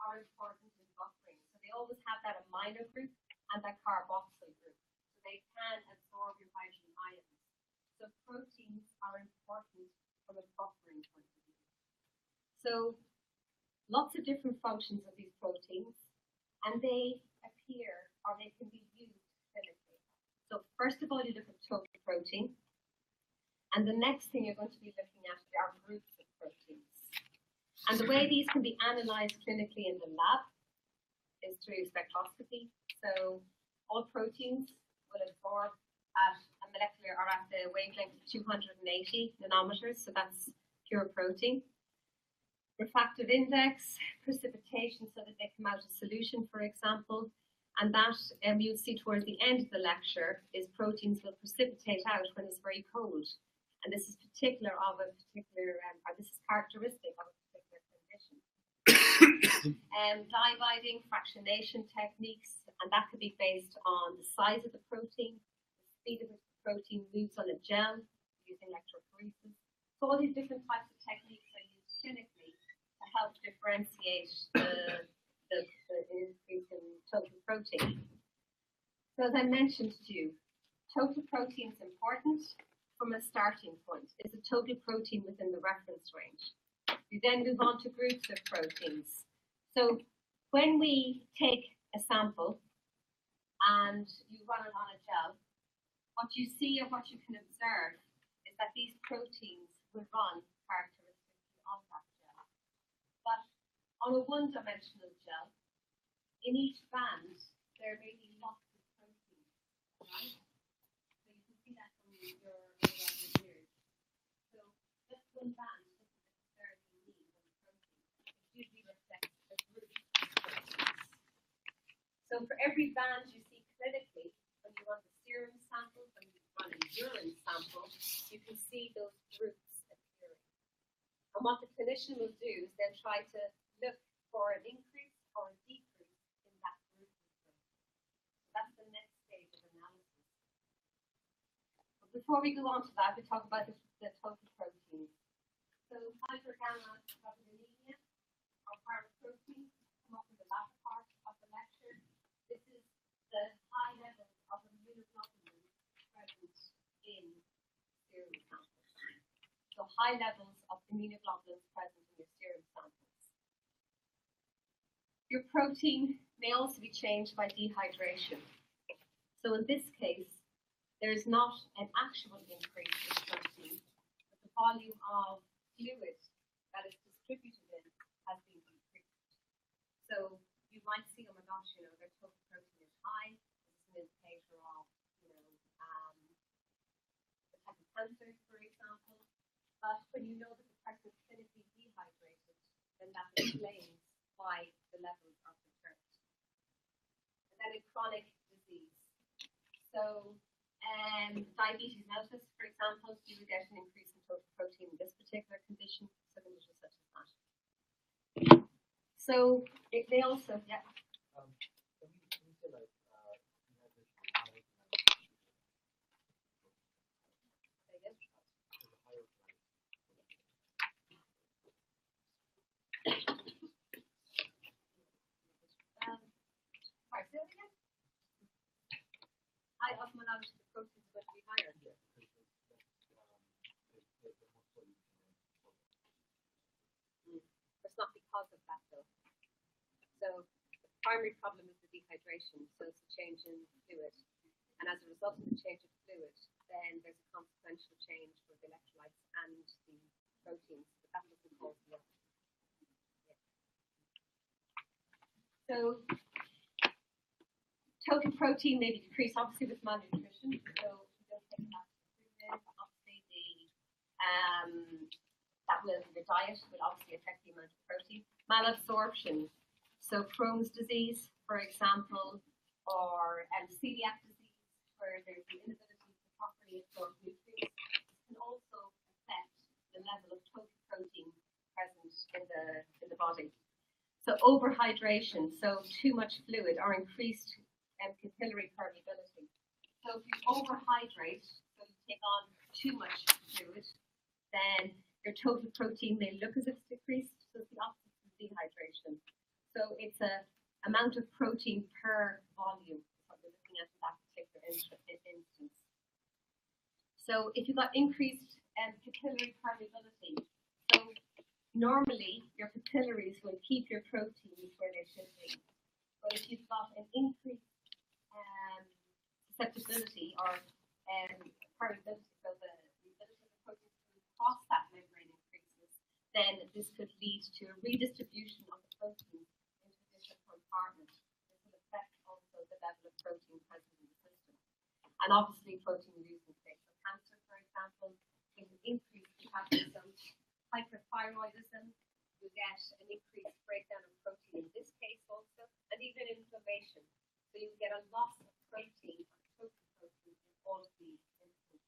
are important in buffering. So they always have that amino group and that carboxyl group. So they can absorb your hydrogen ions. So proteins are important from a buffering point of view. So lots of different functions of these proteins, and they appear or they can be used clinically. So first of all, you look at total protein, and the next thing you're going to be looking at are groups of proteins. And the way these can be analyzed clinically in the lab is through spectroscopy. So all proteins will absorb at a molecular or at the wavelength of 280 nanometers, so that's pure protein. Refractive index, precipitation, so that they come out of solution, for example, and that you'll see towards the end of the lecture is proteins will precipitate out when it's very cold, and this is particular of a particular, or this is characteristic of a particular condition. Dye binding, fractionation techniques, and that could be based on the size of the protein, the speed at which the protein moves on a gel using electrophoresis. So all these different types of techniques are used clinically to help differentiate the increase in total protein. So as I mentioned to you, total protein is important from a starting point. Is the total protein within the reference range? You then move on to groups of proteins. So when we take a sample and you run it on a gel, what you see or what you can observe is that these proteins will run characteristically on that gel. But on a one-dimensional gel, in each band, there may be lots of proteins, right? So you can see that from your ears. So just one band doesn't necessarily mean one protein. It usually reflects a group of proteins. So for every band you see clinically, when you run the serum sample, when you run a urine sample, you can see those groups appearing. And what the clinician will do is then try to look for an increase or a decrease in that group of proteins. That's the next stage of analysis. But before we go on to that, we talk about the total proteins. So hypergamma-globulinemia or paraprotein come up in the latter part of the lecture. This is the high level of immunoglobulins present in serum samples. So high levels of immunoglobulins present in your serum samples. Your protein may also be changed by dehydration. So in this case, there is not an actual increase in protein, but the volume of fluid that is distributed in has been decreased. So you might see, oh my gosh, their total protein is high. This is an indicator of, the type of cancer, for example. But when you know that the person is clinically dehydrated, then that explains why the levels are perturbed. And then in chronic disease. So diabetes mellitus, for example, you would get an increase in total protein in this particular condition, so conditions such as that. So they also, yeah. Can we say like sorry, say that again? High osmolality, the protein is going to be higher. Yeah, it's not because of that though. So the primary problem is the dehydration, so it's a change in fluid. And as a result of the change of fluid, then there's a consequential change for the electrolytes and the proteins, but that doesn't cause the other. Yeah. So total protein may be decreased obviously with malnutrition, so if you don't take enough food, obviously the diet will obviously affect the amount of protein. Malabsorption, so Crohn's disease, for example, or celiac disease, where there's the inability to properly absorb nutrients, can also affect the level of total protein present in the body. So overhydration, so too much fluid, or increased capillary permeability. So if you overhydrate, so you take on too much fluid, then your total protein may look as if it's decreased, so it's the opposite of dehydration. So it's a amount of protein per volume, is what we're looking at in that particular instance. So if you've got increased capillary permeability, so normally your capillaries will keep your proteins where they should be. But if you've got an increased susceptibility or permeability, so the ability of the protein to cross that membrane increases, then this could lead to a redistribution of the protein into different compartments. This will affect also the level of protein present in the system. And obviously protein use in states of cancer, for example, in increased metabolism, hyperthyroidism, you get an increased breakdown of protein in this case also, and even inflammation. So you get a loss of protein, or total protein, in all of these instances.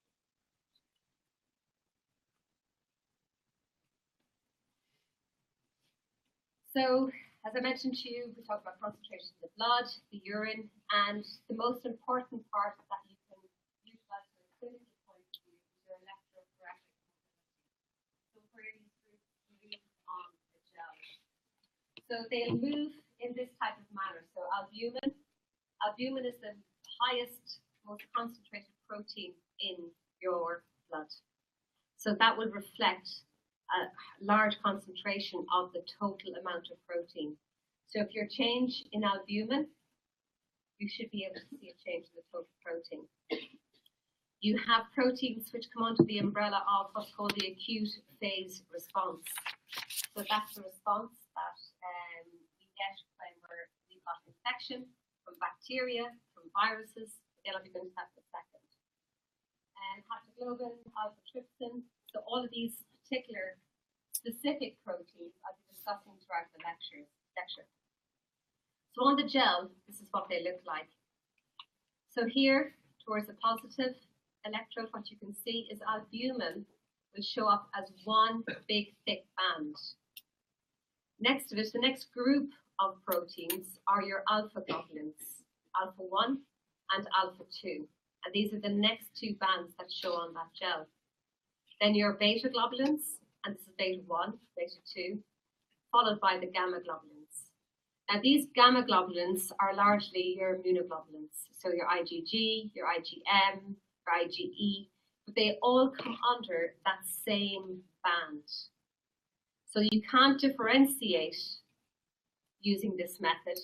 So, as I mentioned to you, we talked about concentration in the blood, the urine, and the most important part that you can utilize from a clinical point of view is your electrophoretic mobility. So where these groups move on the gel. So they'll move in this type of manner. So albumin. Albumin is the highest, most concentrated protein in your blood. So that will reflect a large concentration of the total amount of protein. So if you're change in albumin, you should be able to see a change in the total protein. You have proteins which come under the umbrella of what's called the acute phase response. So that's the response that we get when we've got infection from bacteria, from viruses. Again, I'll be going to that in a second. And haptoglobin, alpha-trypsin. So all of these particular specific proteins I'll be discussing throughout the lecture. So on the gel, this is what they look like. So here, towards the positive electrode, what you can see is albumin will show up as one big thick band. Next to it, the next group of proteins are your alpha globulins, alpha 1 and alpha 2. And these are the next two bands that show on that gel. Then your beta globulins, and this is beta 1, beta 2, followed by the gamma globulins. Now these gamma globulins are largely your immunoglobulins, so your IgG, your IgM, your IgE, but they all come under that same band. So you can't differentiate using this method.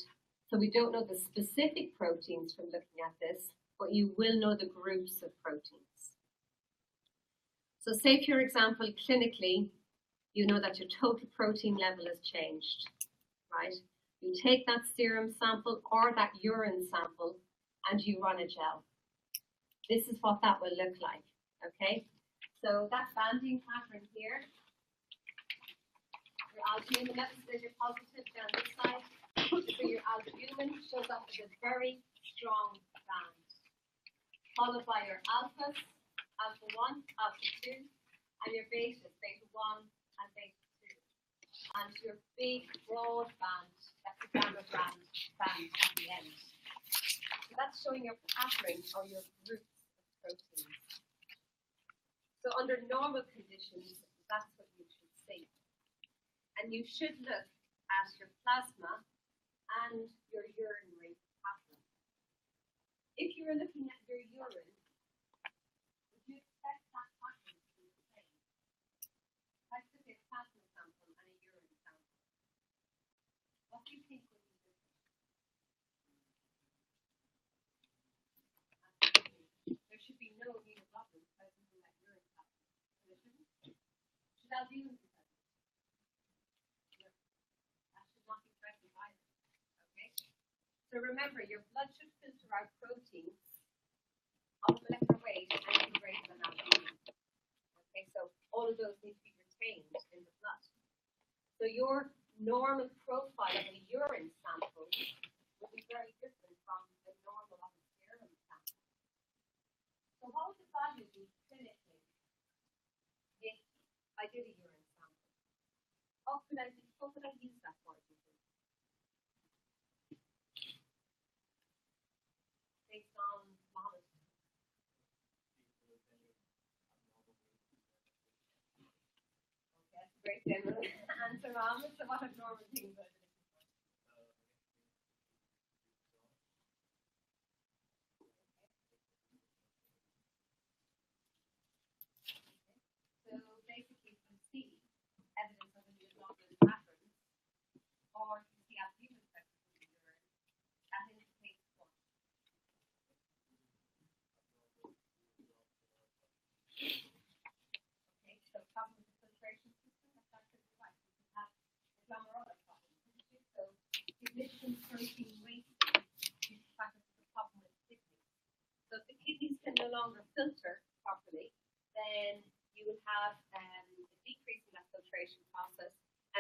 So we don't know the specific proteins from looking at this, but you will know the groups of proteins. So say, for example, clinically, you know that your total protein level has changed, right? You take that serum sample or that urine sample and you run a gel. This is what that will look like, okay? So that banding pattern here, your albumin, let's say you're positive down this side. So your albumin shows up as a very strong band, followed by your alphas, alpha 1, alpha 2, and your betas, beta 1 and beta 2. And your big broad band, that's the gamma band at the end. So that's showing your pattern or your groups of proteins. So under normal conditions, that's what you should see. And you should look at your plasma and your urinary pattern. If you were looking at your urine, would you expect that pattern to be the same? Let's look at a plasma sample and a urine sample. What do you think would be different? There should be no immunoglobulin present in that urine sample. There shouldn't? Should albumin be present? No. That should not be present either. Okay? So remember, your blood should filter out proteins of molecular weight and greater than albumin. Okay, so all of those need to be retained in the blood. So your normal profile of a urine sample will be very different from the normal of a serum sample. So what would the value be clinically if I did a urine sample? What could I use that for? Based on monitoring. Okay, that's a great general answer, Mom. So what are normal things are you looking for?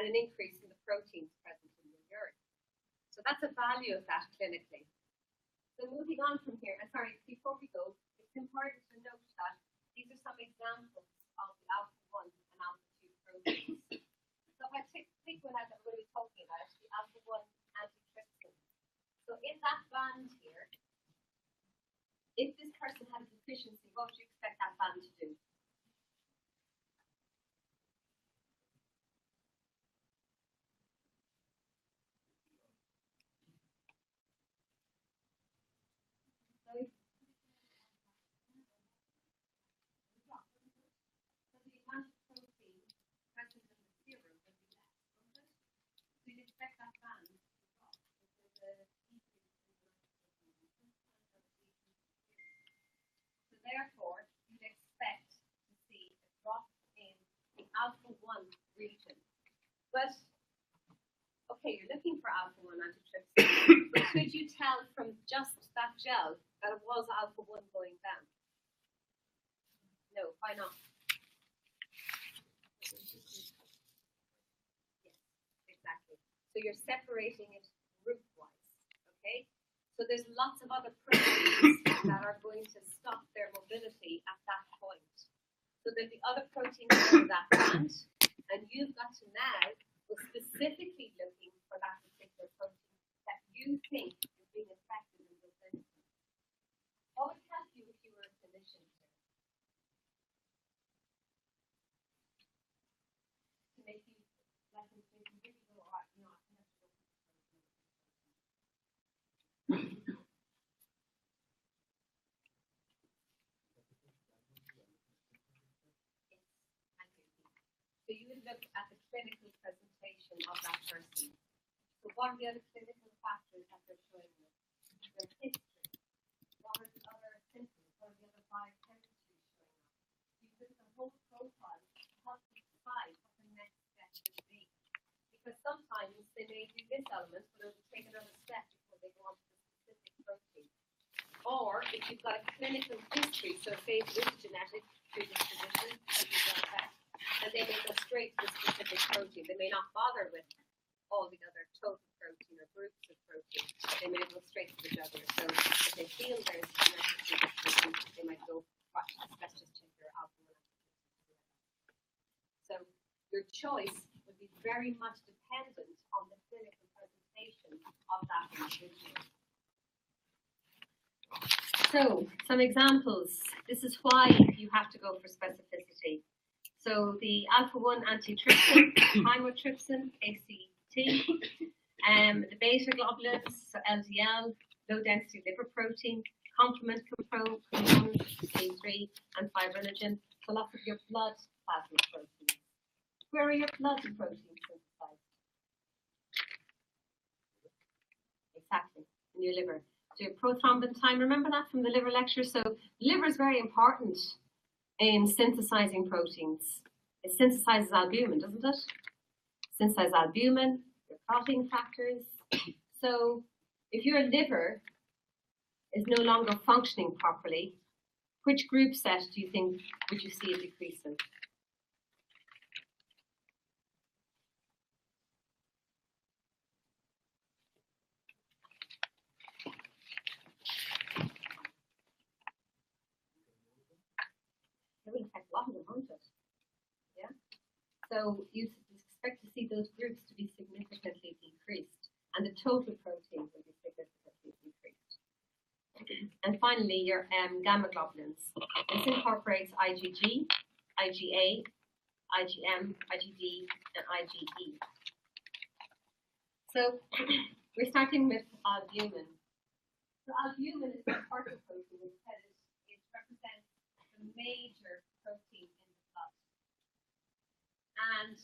and an increase in the proteins present in your urine. So that's a value of that clinically. So moving on from here, and sorry, before we go, it's important to note that these are some examples of the alpha-1 and alpha-2 proteins. So if I take one out that we're going to be talking about, the alpha-1 antitrypsin. So in that band here, if this person had a deficiency, what would you expect that band to do? Therefore, you'd expect to see a drop in the alpha-1 region. But, okay, you're looking for alpha-1 antitrypsin, but could you tell from just that gel that it was alpha-1 going down? No, why not? Yes, exactly. So you're separating it group-wise, okay? So there's lots of other proteins that are going to stop their mobility at that point. So there'll be other proteins in that band, and you've got to now go specifically looking for that particular protein that you think is being affected in the medicine. What would help you if you were a clinician to make you like really go, all right, no, I think that's So you would look at the clinical presentation of that person. So what are the other clinical factors that they're showing you? Their history. What are the other symptoms? What are the other biochemistry showing up? You look at the whole profile to help you decide what the next step should be. Because sometimes they may do this element, but it will take another step before they go on to the specific protein. Or if you've got a clinical history, so say it is genetic predisposition, and they may go straight to the specific protein. They may not bother with all the other total protein or groups of protein. They may go straight to the jugular. So if they feel there's genetic predisposition, they might go, let's just check your alpha-1. So your choice would be very much dependent on the clinical presentation of that individual. So some examples. This is why you have to go for specificity. So the alpha-1 antitrypsin, chymotrypsin, ACT, the beta globulins, so LDL, low density lipoprotein, complement component, C3, and fibrinogen, so lots of your blood plasma proteins. Where are your blood proteins synthesized? Exactly, in your liver. So your prothrombin time, remember that from the liver lecture? So the liver is very important in synthesizing proteins. It synthesizes albumin, doesn't it? Synthesizes albumin, your clotting factors. So if your liver is no longer functioning properly, which group set do you think would you see a decrease in? It will affect a lot of them, won't it? Yeah. So you expect to see those groups to be significantly decreased, and the total protein will be significantly decreased. And finally, your gamma globulins. This incorporates IgG, IgA, IgM, IgD, and IgE. So we're starting with albumin. So albumin is a part of protein. It represents the major protein in the blood. And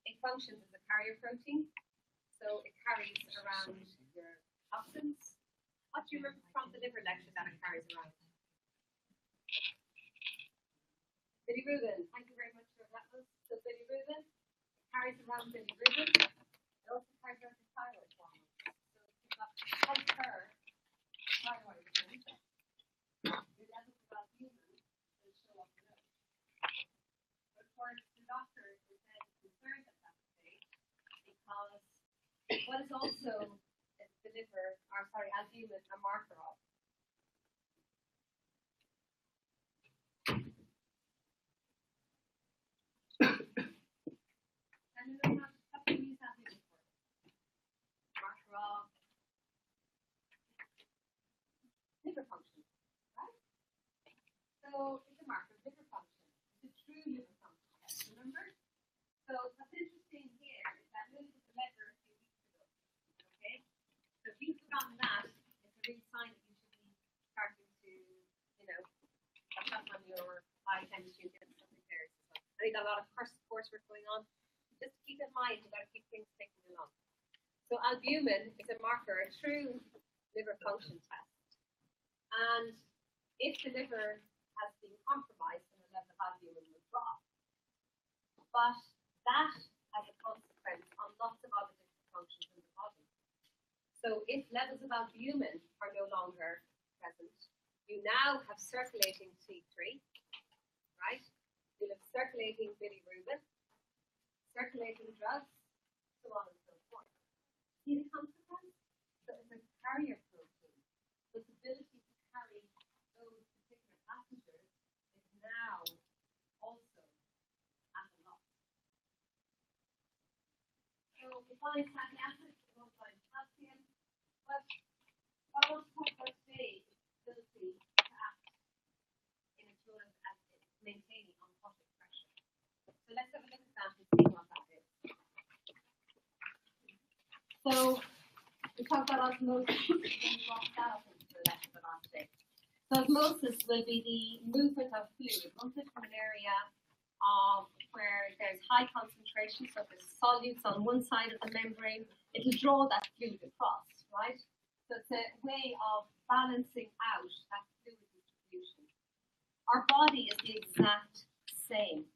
it functions as a carrier protein. So it carries around your toxins. What do you remember from the liver lecture that it carries around? Bilirubin. Thank you very much for that one. So bilirubin, it carries around bilirubin. It also carries around the thyroid hormone. So if you've got hyper thyroidism, your levels of albumin will show up low. But for the doctor who is then concerned at that stage, What is also the liver, or sorry, albumin, a marker of? And you know how to use albumin for? Marker of liver function, right? So it's a marker of liver function. It's a true liver function test, remember? So what's interesting here is that Lewis was a letter a few weeks ago. Okay? So if you've forgotten that, it's a real sign that you should be starting to, brush up on your biochemistry and get something there. I think a lot of coursework going on. Just keep in mind, you've got to keep things ticking along. So albumin is a marker, a true liver function test. And if the liver has been compromised, then the level of albumin will drop. But that has a consequence on lots of other different functions in the body. So if levels of albumin are no longer present, you now have circulating T3, right? You'll have circulating bilirubin, circulating drugs, so on and so forth. See the consequence? So it's a carrier protein. Its ability to carry those particular passengers is now also at a loss. So we find fatty acids, we won't find calcium, but what I want to talk about today is the ability to act in a fluid as it's maintaining oncotic pressure. So let's have a look at that and see what that is. So we talked about osmosis and walked that up into the left of the last day. So osmosis will be the movement of fluid movement from an area where there's high concentration, so there's solutes on one side of the membrane, it'll draw that fluid across, right? So it's a way of balancing out that fluid distribution. Our body is the exact same.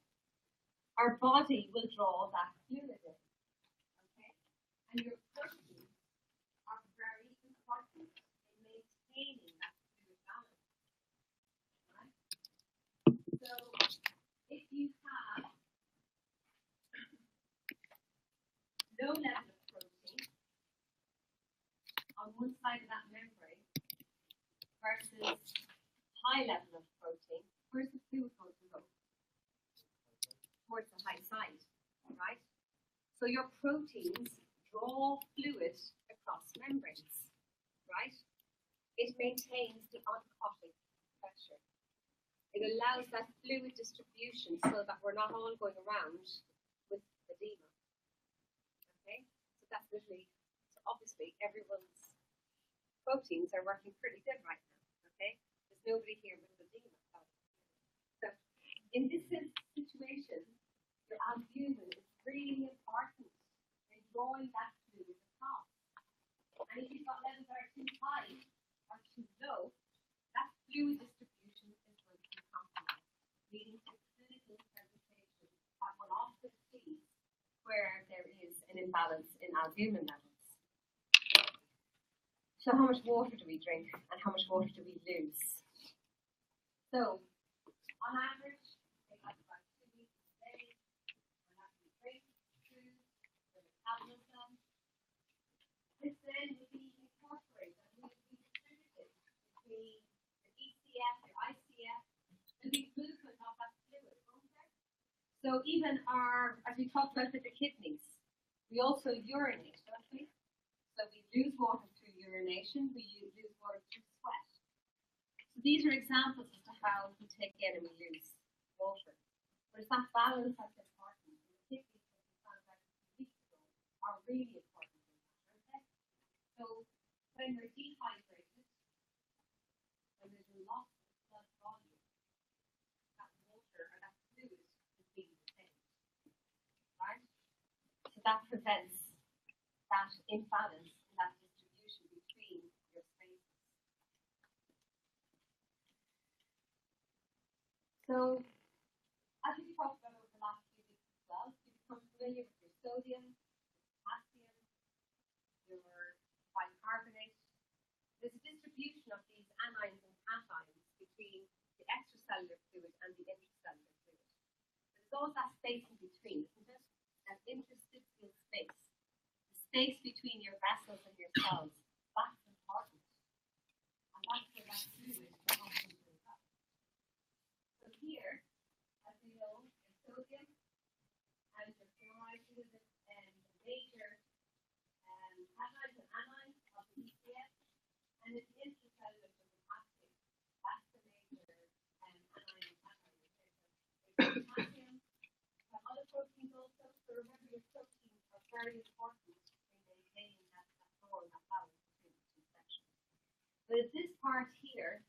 Our body will draw that fluid in, okay? And your proteins are very important in maintaining that fluid balance, right? So if you have low level of protein on one side of that membrane versus high level of protein, where's the fluid going to go? Towards the high side, right? So your proteins draw fluid across membranes, right? It maintains the oncotic pressure. It allows that fluid distribution so that we're not all going around with edema. Okay? So that's literally, so obviously everyone's proteins are working pretty good right now. Okay? There's nobody here with edema. So in this situation, your albumin is really important in drawing that fluid across. And if you've got levels that are too high or too low, that fluid distribution is going to be compromised, leading to clinical presentation that will often see where there is an imbalance in albumin levels. So how much water do we drink and how much water do we lose? So on average, they have about 2 liters a day. We're not going to drink food, we're metabolism. This then will be incorporated and will be distributed between the ECF, your ICF, and the movement of that fluid, won't there? So even as we talked about with the kidneys, we also urinate, don't we? So we lose water through urination, we lose water through sweat. So these are examples as to how we take in and we lose water. But it's that balance that's important. And the kidneys, as we found out a few weeks ago, are really important in that, aren't they? So when we're dehydrated, when there's a loss of blood volume, that water or that fluid is being retained. Right? So that prevents that imbalance in that distribution between your spaces. So, as we talked about over the last few weeks as well, you become familiar with your sodium, potassium, your bicarbonate. There's a distribution of these anions and cations between the extracellular fluid and the intracellular fluid. There's all that space in between, isn't it? That interstitial space. The space between your vessels and your cells. That's important. And that's where that fluid comes into the cup. So here, as we know, your sodium and your chloride is the major cations and anions of the ECS, and it's intracellular active. That's the major anion potassium. Other proteins also. So remember, your proteins are very important in maintaining that flow and that balance between the two sections. But at this part here,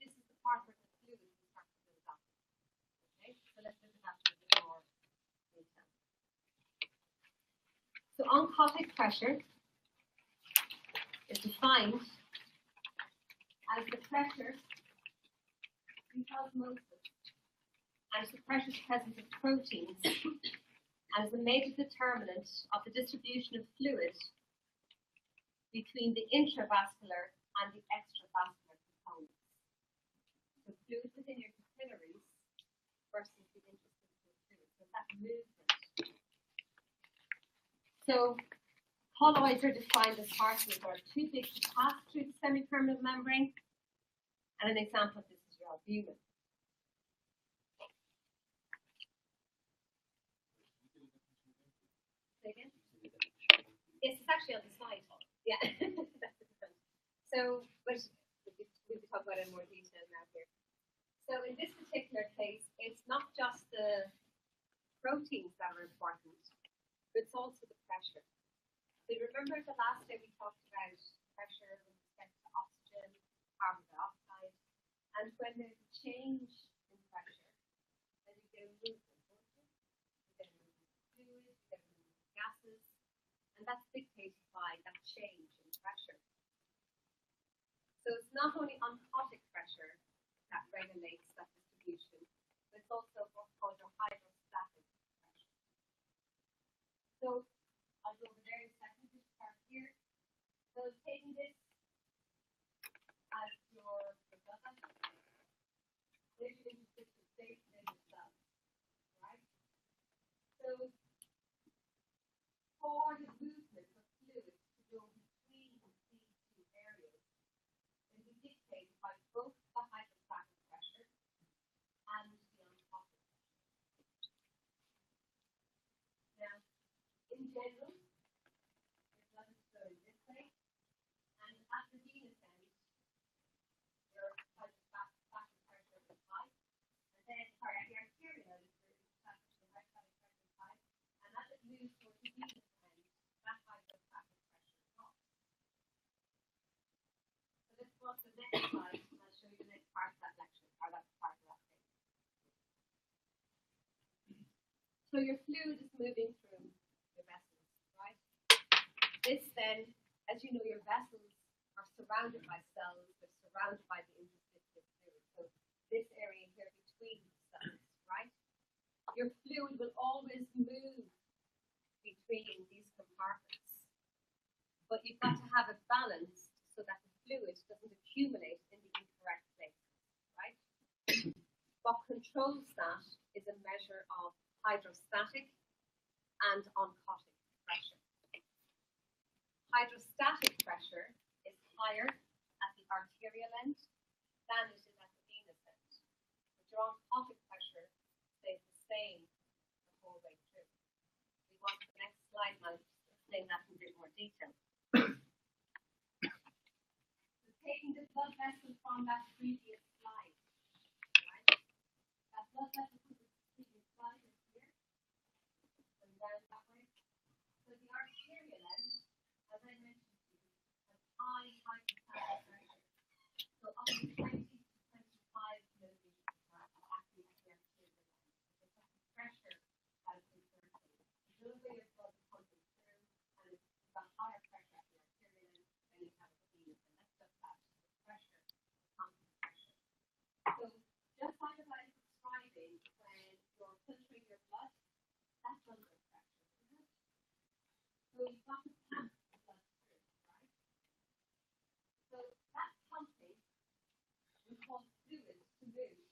this is the part where the fluid will start to build up. Okay, so let's look at that in a bit more detail. So oncotic pressure is defined as the pressure in osmosis and the pressure presence of proteins as the major determinant of the distribution of fluid between the intravascular and the extravascular components. So fluid within your capillaries versus the interstitial fluid. So that movement. So colloids are defined as particles that are too big to pass through the semi-permeable membrane. And an example of this is your albumin. Again? Yes, it's actually on the slide. Yeah, that's different. So, but we can talk about it in more detail now here. So, in this particular case, it's not just the proteins that are important, but it's also the pressure. So, remember the last day we talked about pressure with respect to oxygen, carbon dioxide, and when there's a change in pressure, then you get a movement. Gases, and that's dictated by that change in pressure. So it's not only oncotic pressure that regulates that distribution, but it's also what's called your hydrostatic pressure. So I'll go over there in a second, this part here. So taking this as your blood vessel, there's your interstitial space in the cell, right? So for the movement of fluid to go between these two areas is dictated by both the hydrostatic pressure and the oncotic pressure. Now, in general, your blood is flowing this way, and at the venous end, your hydrostatic pressure is high, and then, sorry, at the arterial end, your hydrostatic pressure is high, and as it moves towards the venous that hydrostatic pressure drops. So let's go on to the next slide, and I'll show you the next part of that lecture, or that's part of that thing. So your fluid is moving through your vessels, right? This then, as you know, your vessels are surrounded by cells, they're surrounded by the interstitial fluid. So this area here between the cells, right? Your fluid will always move between these compartments. But you've got to have it balanced so that the fluid doesn't accumulate in the incorrect places, right? What controls that is a measure of hydrostatic and oncotic pressure. Hydrostatic pressure is higher at the arterial end than it is at the venous end. But your oncotic pressure stays the same the whole way through. We go on to the next slide and I'll explain that in a bit more detail. So taking the blood vessel from that previous slide, right? That blood vessel from the previous slide is here, and down that way. So the arterial end, as I mentioned to you, has high hydrostatic pressure. So up to 20 to 25 millimeters at the arterial end. So that's the pressure that is exerted. The way of blood pumping through, and it's the higher pressure at the arterial end than you have at the venous, and that's just that pressure, constant pressure. So just like as I was describing, when you're filtering your blood, that's under pressure, isn't it? So you've got to pump the blood through, right? So that pumping will cause fluid to move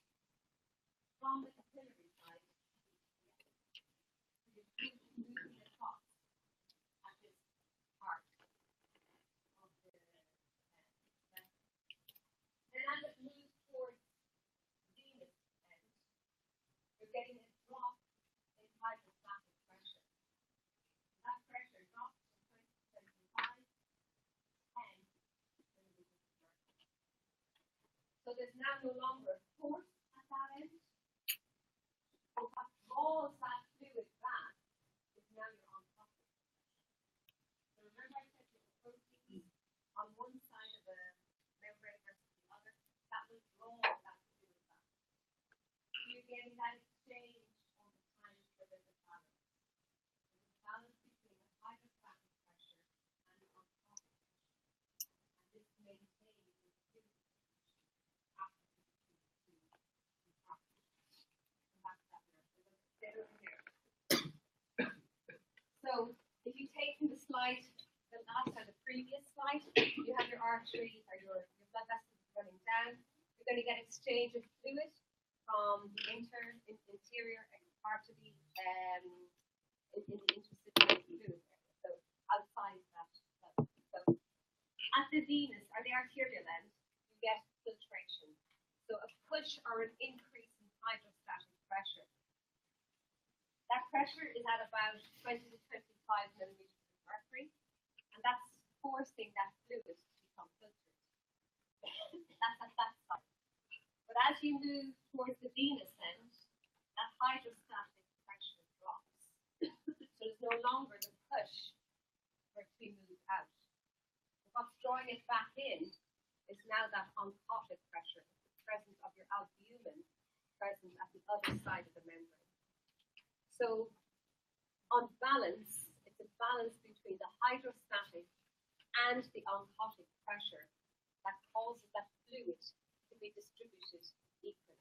from the capillary side to the fluid moving across. now no longer force at that end. And what draws that fluid back is now you're on top of it. So remember I said the protein on one side of the membrane versus the other, that will draw that fluid back. You're getting that exchange all the time so there's a balance. There's a balance between the hydrostatic pressure and the on-top pressure. And this maintains the fluid after the two properties. Come back to that now. So let's get over here. So if you take from the slide, the last or the previous slide, you have your artery or your blood vessels running down. You're going to get exchange of fluid from the interior part of the in the interstitial fluid area. So outside that. So at the venous or the arterial end, you get filtration. So a push or an increase in hydrostatic pressure. That pressure is at about 20 to 25 millimeters of mercury, and that's forcing that fluid to become filtered. That's at that side. But as you move towards the venous end, that hydrostatic pressure drops. So there's no longer the push for it to be moved out. But what's drawing it back in is now that oncotic pressure, the presence of your albumin present at the other side of the membrane. So, on balance, it's a balance between the hydrostatic and the oncotic pressure that causes that fluid to be distributed equally.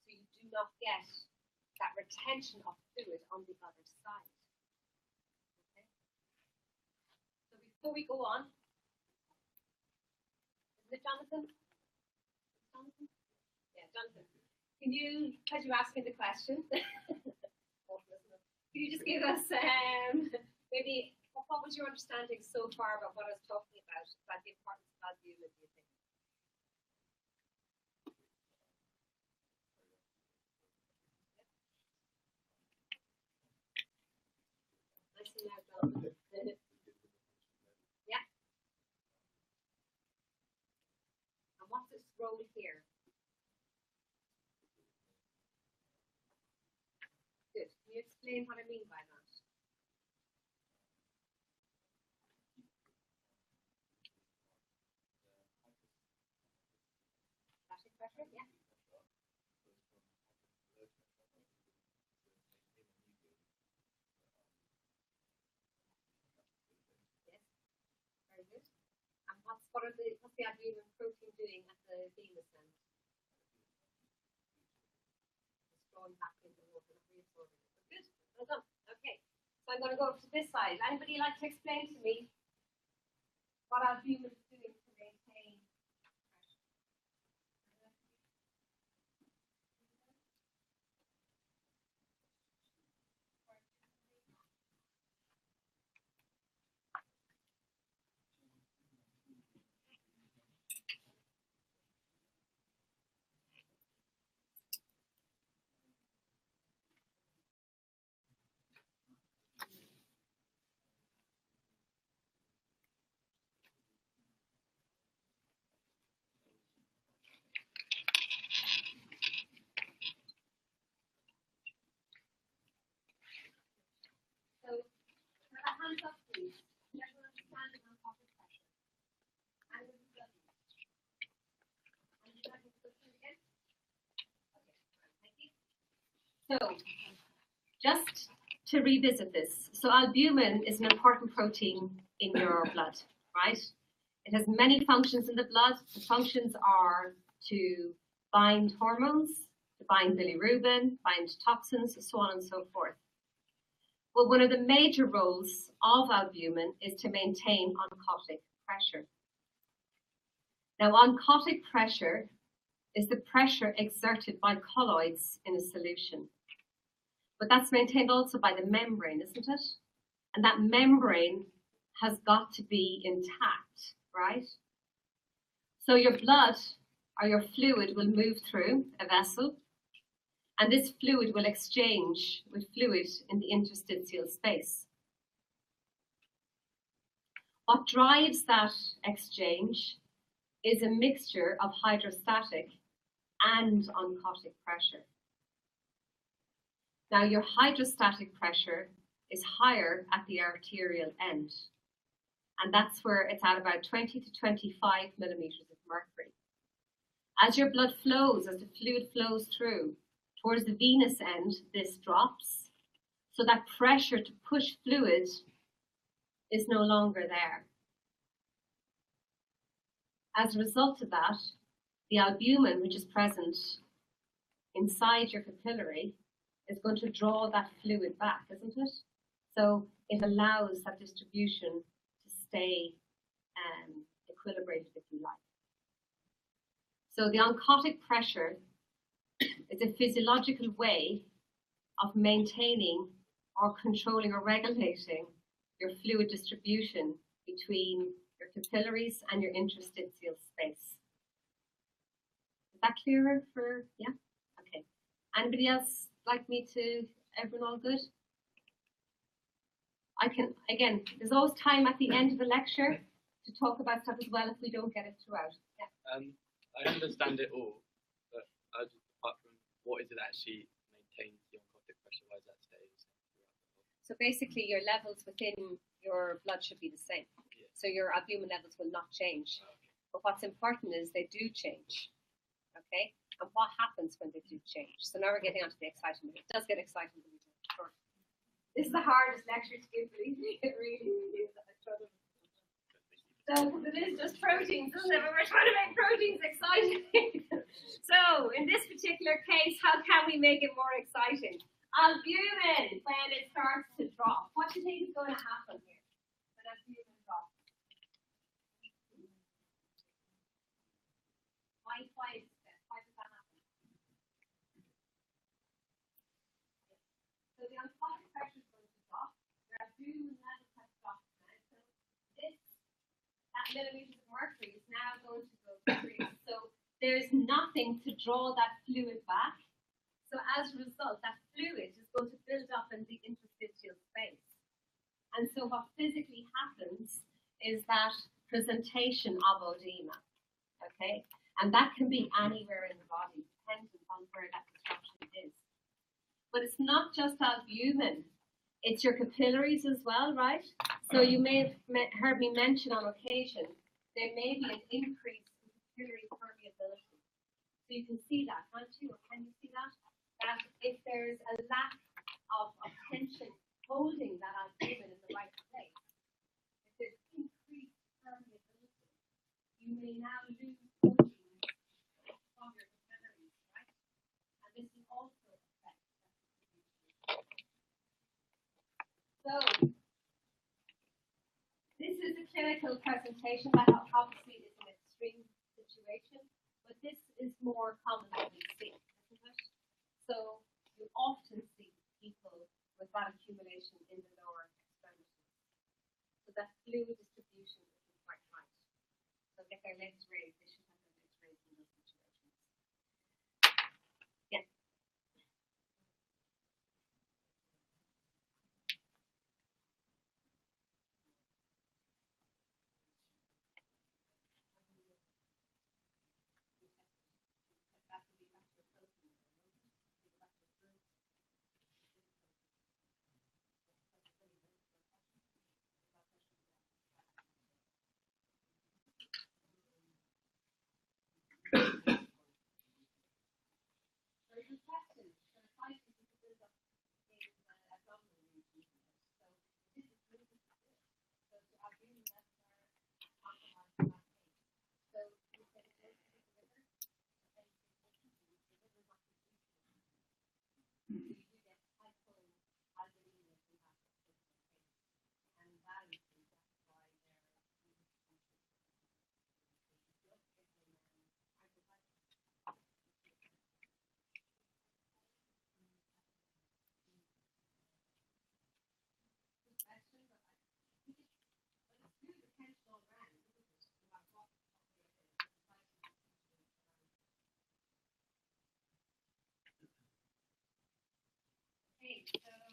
So you do not get that retention of fluid on the other side. Okay? So before we go on, is it Jonathan? Jonathan? Yeah, Jonathan. Can you, because you asked me the question, can you just give us maybe what was your understanding so far about what I was talking about the importance of albumin, do you think? I see now, Jonathan. Yeah. And what's its role here? Good. Can you explain what I mean by that? Static pressure, yeah. Yes. Very good. And what's the albumin protein doing at the venous end? It's drawing back into the water, not reabsorbing it. Good. Well done. Okay. So I'm going to go to this side. Anybody like to explain to me what albumin is doing to maintain pressure? So, hands up, please. Does everyone understand the oncotic pressure? And with the blood. And you like to go through again? Okay, thank you. So, just to revisit this, so albumin is an important protein in your blood, right? It has many functions in the blood. The functions are to bind hormones, to bind bilirubin, bind toxins, so on and so forth. Well, one of the major roles of albumin is to maintain oncotic pressure. Now, oncotic pressure is the pressure exerted by colloids in a solution. But that's maintained also by the membrane, isn't it? And that membrane has got to be intact, right? So your blood or your fluid will move through a vessel, and this fluid will exchange with fluid in the interstitial space. What drives that exchange is a mixture of hydrostatic and oncotic pressure. Now, your hydrostatic pressure is higher at the arterial end, and that's where it's at about 20 to 25 millimeters of mercury. As your blood flows, as the fluid flows through, towards the venous end, this drops, so that pressure to push fluid is no longer there. As a result of that, the albumin, which is present inside your capillary, is going to draw that fluid back, isn't it? So it allows that distribution to stay equilibrated, if you like. So the oncotic pressure is a physiological way of maintaining or controlling or regulating your fluid distribution between your capillaries and your interstitial space. Is that clearer for, yeah? Okay. Anybody else like me to, everyone all good? I can, again, there's always time at the end of the lecture to talk about stuff as well if we don't get it throughout. Yeah. I understand it all, but apart from what is it actually maintains the oncotic pressure? Why does that stay the same throughout the whole? So basically your levels within your blood should be the same. Yeah. So your albumin levels will not change. Okay. But what's important is they do change. Okay? And what happens when they do change? So now we're getting onto the exciting bit. It does get exciting when we do it. Sure. This is the hardest lecture to give, believe me. It really is. So, because it is just proteins, isn't it? But we're trying to make proteins exciting. So, in this particular case, how can we make it more exciting? Albumin, when it starts to drop. What do you think is going to happen here when albumin drops? Why does that happen? So the oncotic pressure is going to drop. Your albumin levels have dropped now. So that millimeters of mercury is now going to go decrease. So there's nothing to draw that fluid back. So as a result, that fluid is going to build up in the interstitial space. And so what physically happens is that presentation of oedema, okay? And that can be anywhere in the body, depending on where that disruption is. But it's not just albumin, it's your capillaries as well, right? So you may have heard me mention on occasion, there may be an increase in capillary permeability. So you can see that, can't you? Or can you see that? That if there's a lack of tension holding that albumin in the right place, if there's increased permeability, you may now lose proteins from your capillaries, right? And this will also affect that. So this is a clinical presentation that obviously is an extreme situation, but this is more commonly seen, isn't it? So you often see people with that accumulation in the lower extremities. So that fluid distribution isn't quite right. So get their legs raised, they should have their legs raised in those situations. Yeah.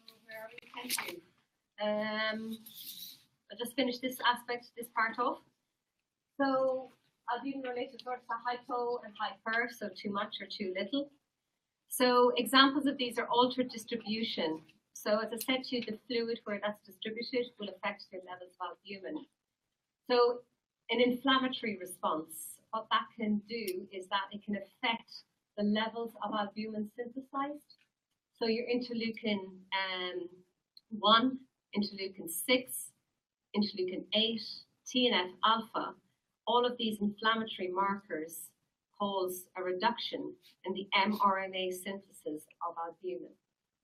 So where are we? Thank you. I'll just finish this aspect, this part off. So albumin-related disorders are hypo and hyper, so too much or too little. So examples of these are altered distribution. So as I said to you, the fluid where that's distributed will affect your levels of albumin. So an inflammatory response, what that can do is that it can affect the levels of albumin synthesized. So your interleukin 1, interleukin 6, interleukin 8, TNF alpha, all of these inflammatory markers cause a reduction in the mRNA synthesis of albumin.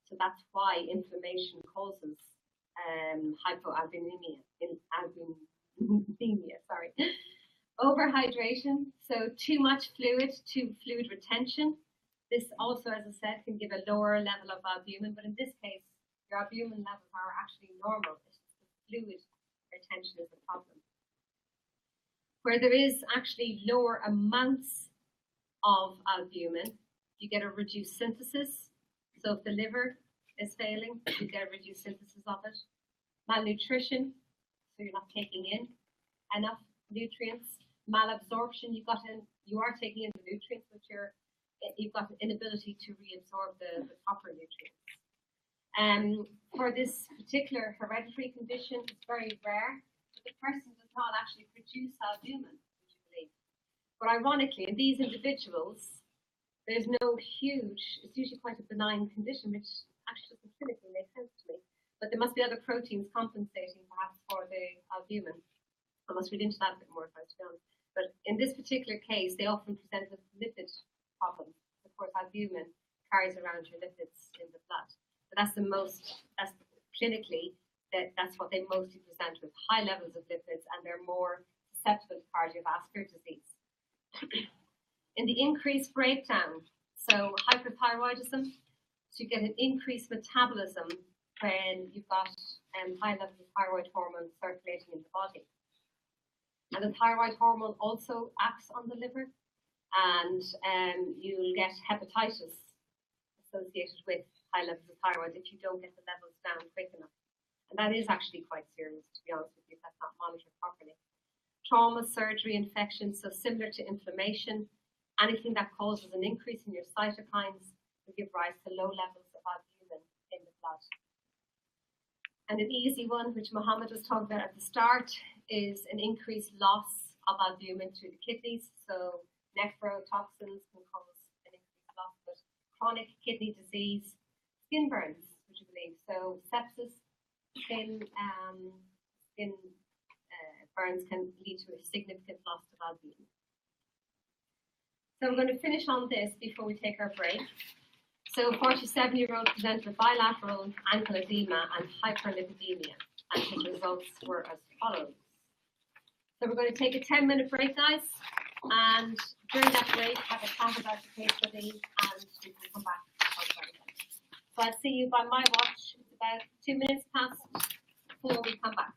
So that's why inflammation causes hypoalbuminemia, Overhydration, so too much fluid, too fluid retention. This also, as I said, can give a lower level of albumin, but in this case, your albumin levels are actually normal. It's just the fluid retention is the problem. Where there is actually lower amounts of albumin, you get a reduced synthesis. So if the liver is failing, you get a reduced synthesis of it. Malnutrition, so you're not taking in enough nutrients. Malabsorption, you are taking in the nutrients, but you've got an inability to reabsorb the proper nutrients. For this particular hereditary condition, it's very rare. The person does not actually produce albumin, would you believe? But ironically, in these individuals, there's no huge, it's usually quite a benign condition, which actually doesn't clinically make sense to me. But there must be other proteins compensating perhaps for the albumin. I must read into that a bit more if I was to be honest. But in this particular case, they often present with lipid problems. Of course, albumin carries around your lipids in the blood. But that's clinically, that's what they mostly present with, high levels of lipids, and they're more susceptible to cardiovascular disease. In the increased breakdown, so hyperthyroidism, so you get an increased metabolism when you've got high levels of thyroid hormone circulating in the body. And the thyroid hormone also acts on the liver, and you'll get hepatitis associated with high levels of thyroid if you don't get the levels down quick enough. And that is actually quite serious, to be honest with you, if that's not monitored properly. Trauma, surgery, infection, so similar to inflammation, anything that causes an increase in your cytokines will give rise to low levels of albumin in the blood. And an easy one, which Mohammed was talking about at the start, is an increased loss of albumin through the kidneys. So nephrotoxins can cause an increased loss, but chronic kidney disease, skin burns, would you believe? So sepsis, skin burns can lead to a significant loss of albumin. So we're going to finish on this before we take our break. So 47-year-old presented with bilateral ankle edema and hyperlipidemia, and his results were as follows. So we're going to take a 10-minute break, guys, and during that break, have a chat about the case study, and we can come back and talk about it. So I'll see you by my watch. It's about 2 minutes past before we come back.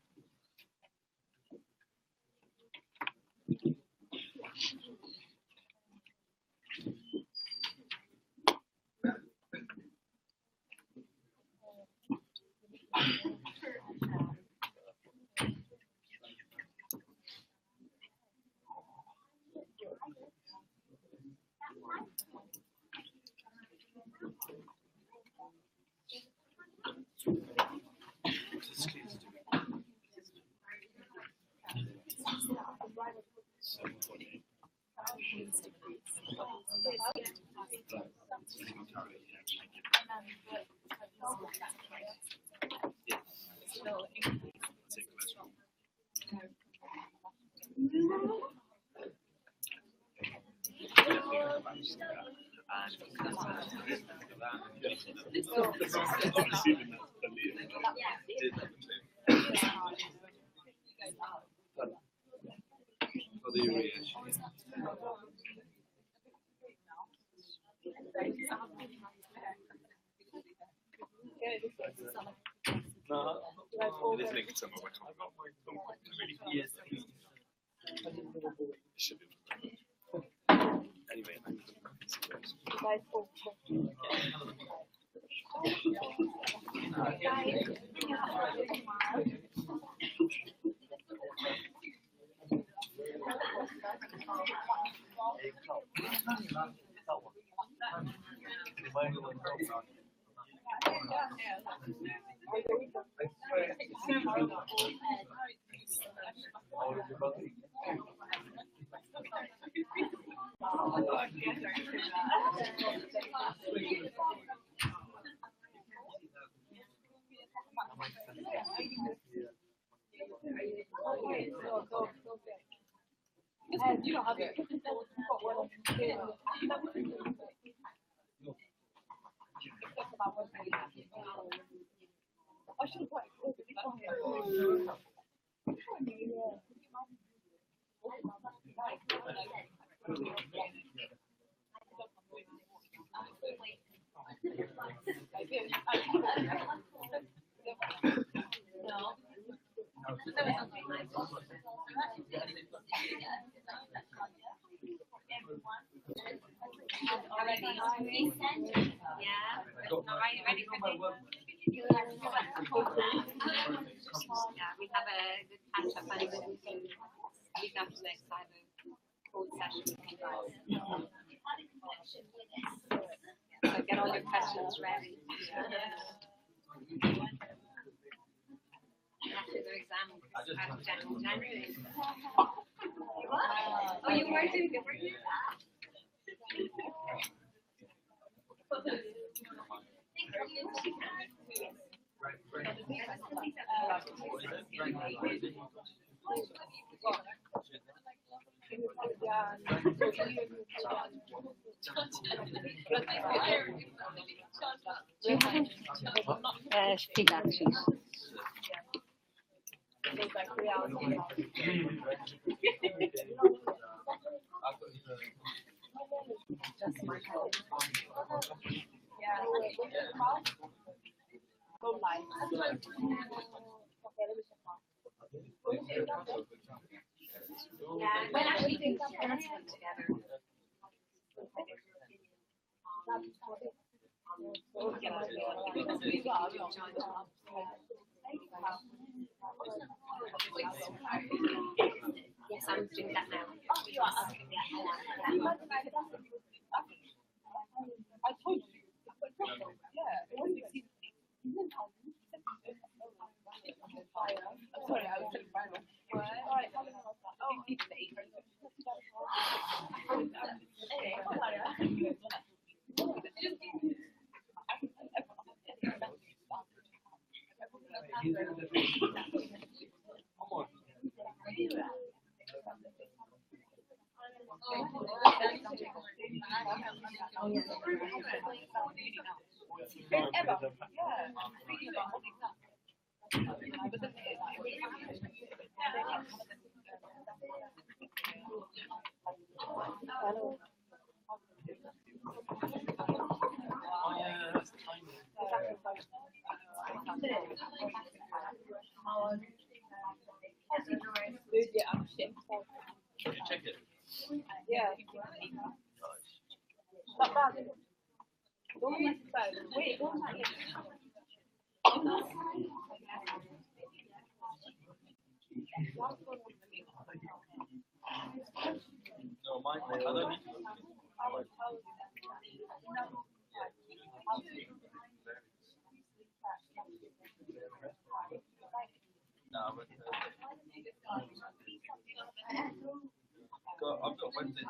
You don't have it. I should have put Yeah, we have a good catch up and week after next time a full session with you guys. So get all your questions ready. After the exam, January. Oh, you were doing it, were you? feedback sheet. When actually do parents put together. Yes, I'm doing that now. I told you. Yeah, it wasn't easy. I'm sorry, I was taking my own. Alright. Oh, Can you check it? yeah. Not bad. Don't let it go. Wait, don't let it. No, mine. I don't need to. No, but I've got Wednesday.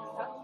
Go.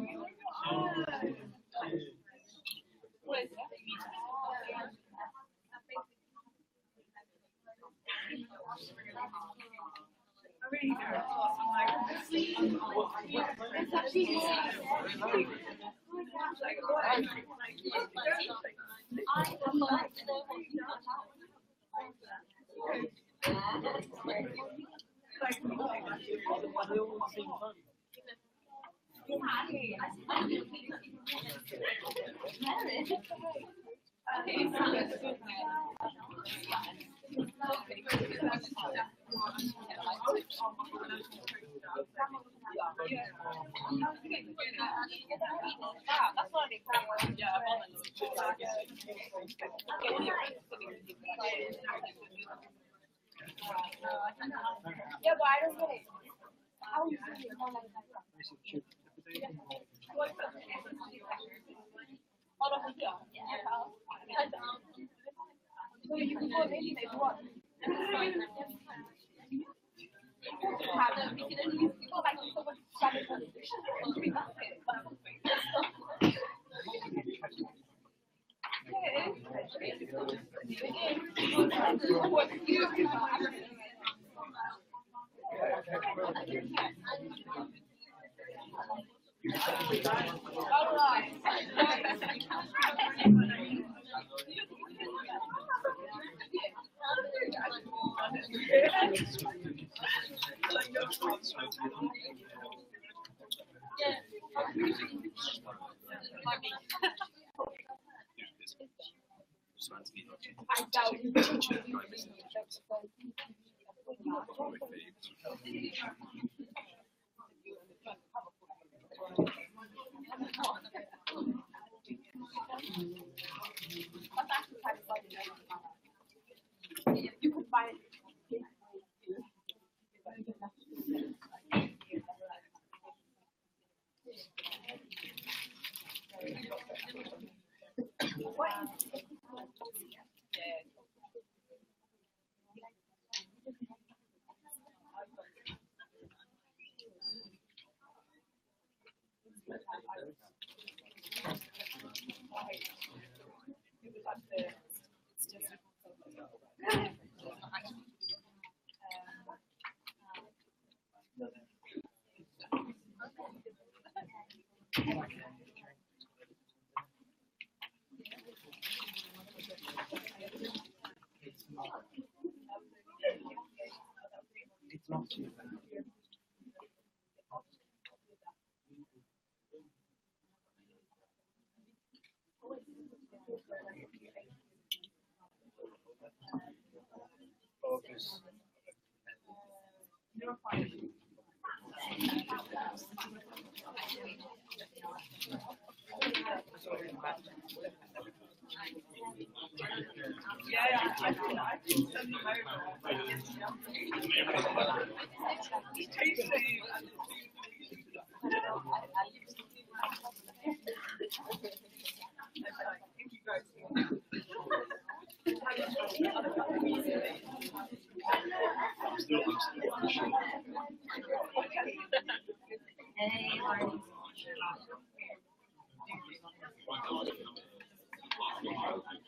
Yeah, but I don't get it. How is it not like that? All of it, yeah. So you can go maybe like what? We can only go back to so much shallow conversation. That's all right. I doubt you could buy it. It's not cheap. Focus. Hey, Marty.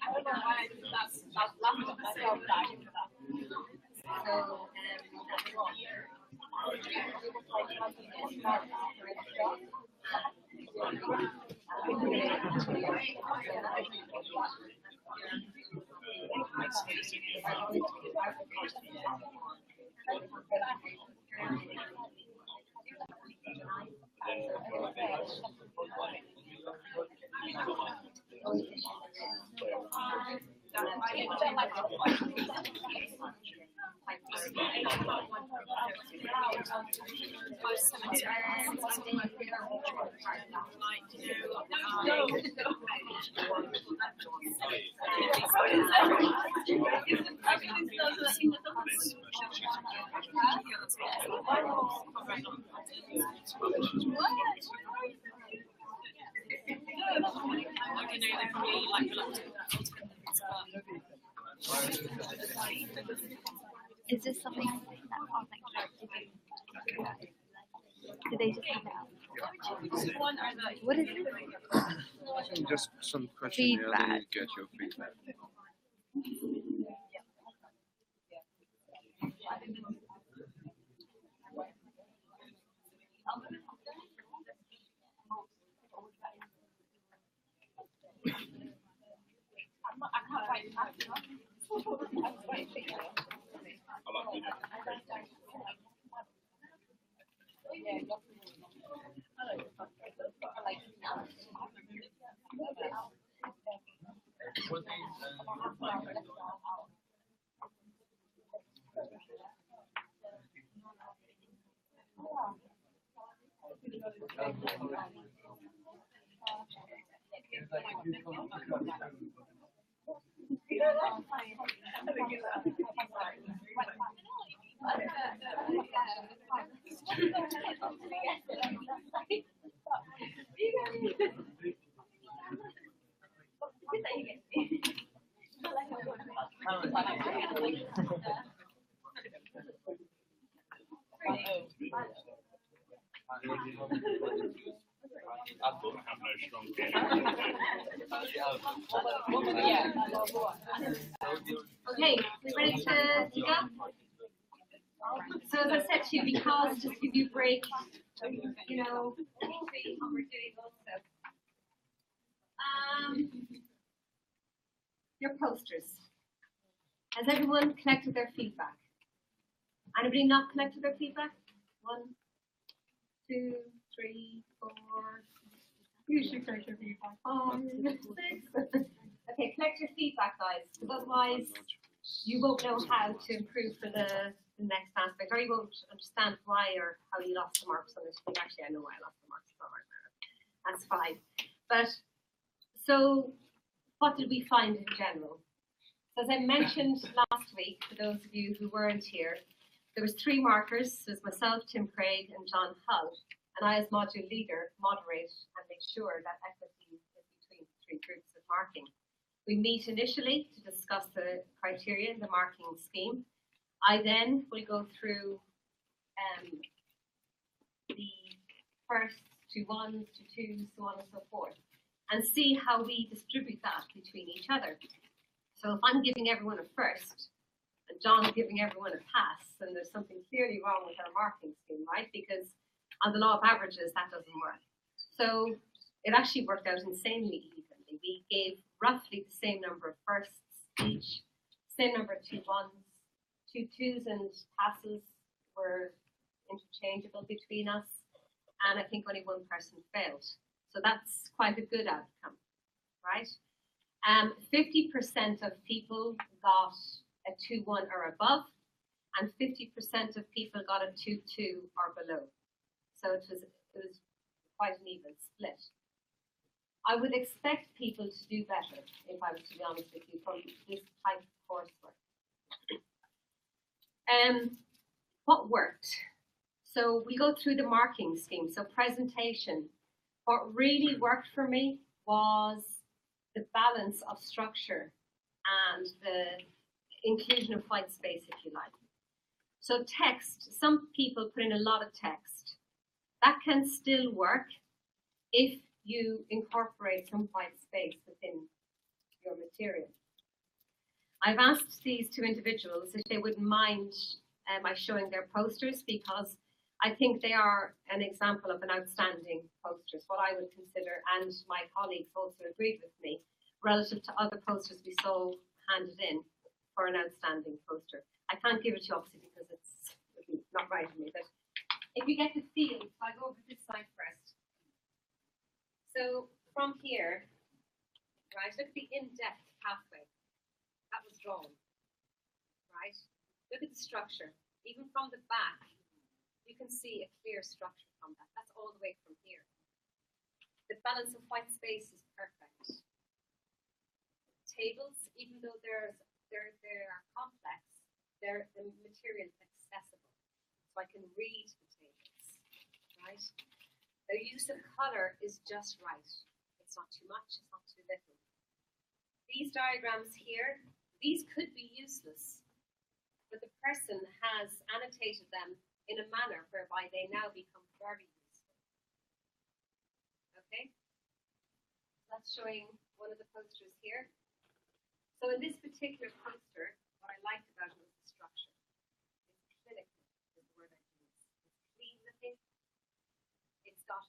I don't know why that's laughing at myself back. So, Is this something that did they just have it out? What is it? Just some questionnaire that Feedback. you get your feedback. Okay, we ready to go? So as I said to you, because just to give you a break, you know, see what we're doing also. Your posters. Has everyone collected their feedback? Anybody not collected their feedback? 1, 2, 3, 4. You should collect your feedback. 5, 6. Okay, collect your feedback, guys, because otherwise you won't know how to improve for the next aspect, or you won't understand why or how you lost the marks on this. Actually, I know why I lost the marks. That's fine. But so, what did we find in general? So as I mentioned last week, for those of you who weren't here, there was 3 markers. There's myself, Tim Craig, and John Hull, and I, as module leader, moderate and make sure that equity is between the 3 groups of marking. We meet initially to discuss the criteria in the marking scheme. I then will go through the first to 1s to 2s, so on and so forth, and see how we distribute that between each other. So if I'm giving everyone a first, and John's giving everyone a pass, then there's something clearly wrong with our marking scheme, right? Because on the law of averages, that doesn't work. So it actually worked out insanely evenly. We gave roughly the same number of firsts each, same number of 2 1s, 2 2s and passes were interchangeable between us, and I think only 1 person failed. So that's quite a good outcome, right? 50% of people got a 2 1 or above, and 50% of people got a 2 2 or below. So it was quite an even split. I would expect people to do better, if I was to be honest with you, from this type of coursework. What worked? So we go through the marking scheme. So presentation. What really worked for me was the balance of structure and the inclusion of white space, if you like. So text, some people put in a lot of text. That can still work if you incorporate some white space within your material. I've asked these 2 individuals if they wouldn't mind my showing their posters, because I think they are an example of an outstanding posters, what I would consider, and my colleagues also agreed with me, relative to other posters we saw handed in for an outstanding poster. I can't give it to you obviously because it's not right of me, but if you get the feel, so I go over this side first. So from here, right, look at the in-depth pathway that was drawn, right? Look at the structure. Even from the back, you can see a clear structure from that. That's all the way from here. The balance of white space is perfect. Tables, even though they are complex, the material is accessible. So I can read the tables, right? The use of colour is just right. It's not too much, it's not too little. These diagrams here, these could be useless, but the person has annotated them in a manner whereby they now become very useful. Okay? That's showing one of the posters here. So in this particular poster, what I liked about it was the structure. It's clinical, is the word I use. It's clean looking. It's got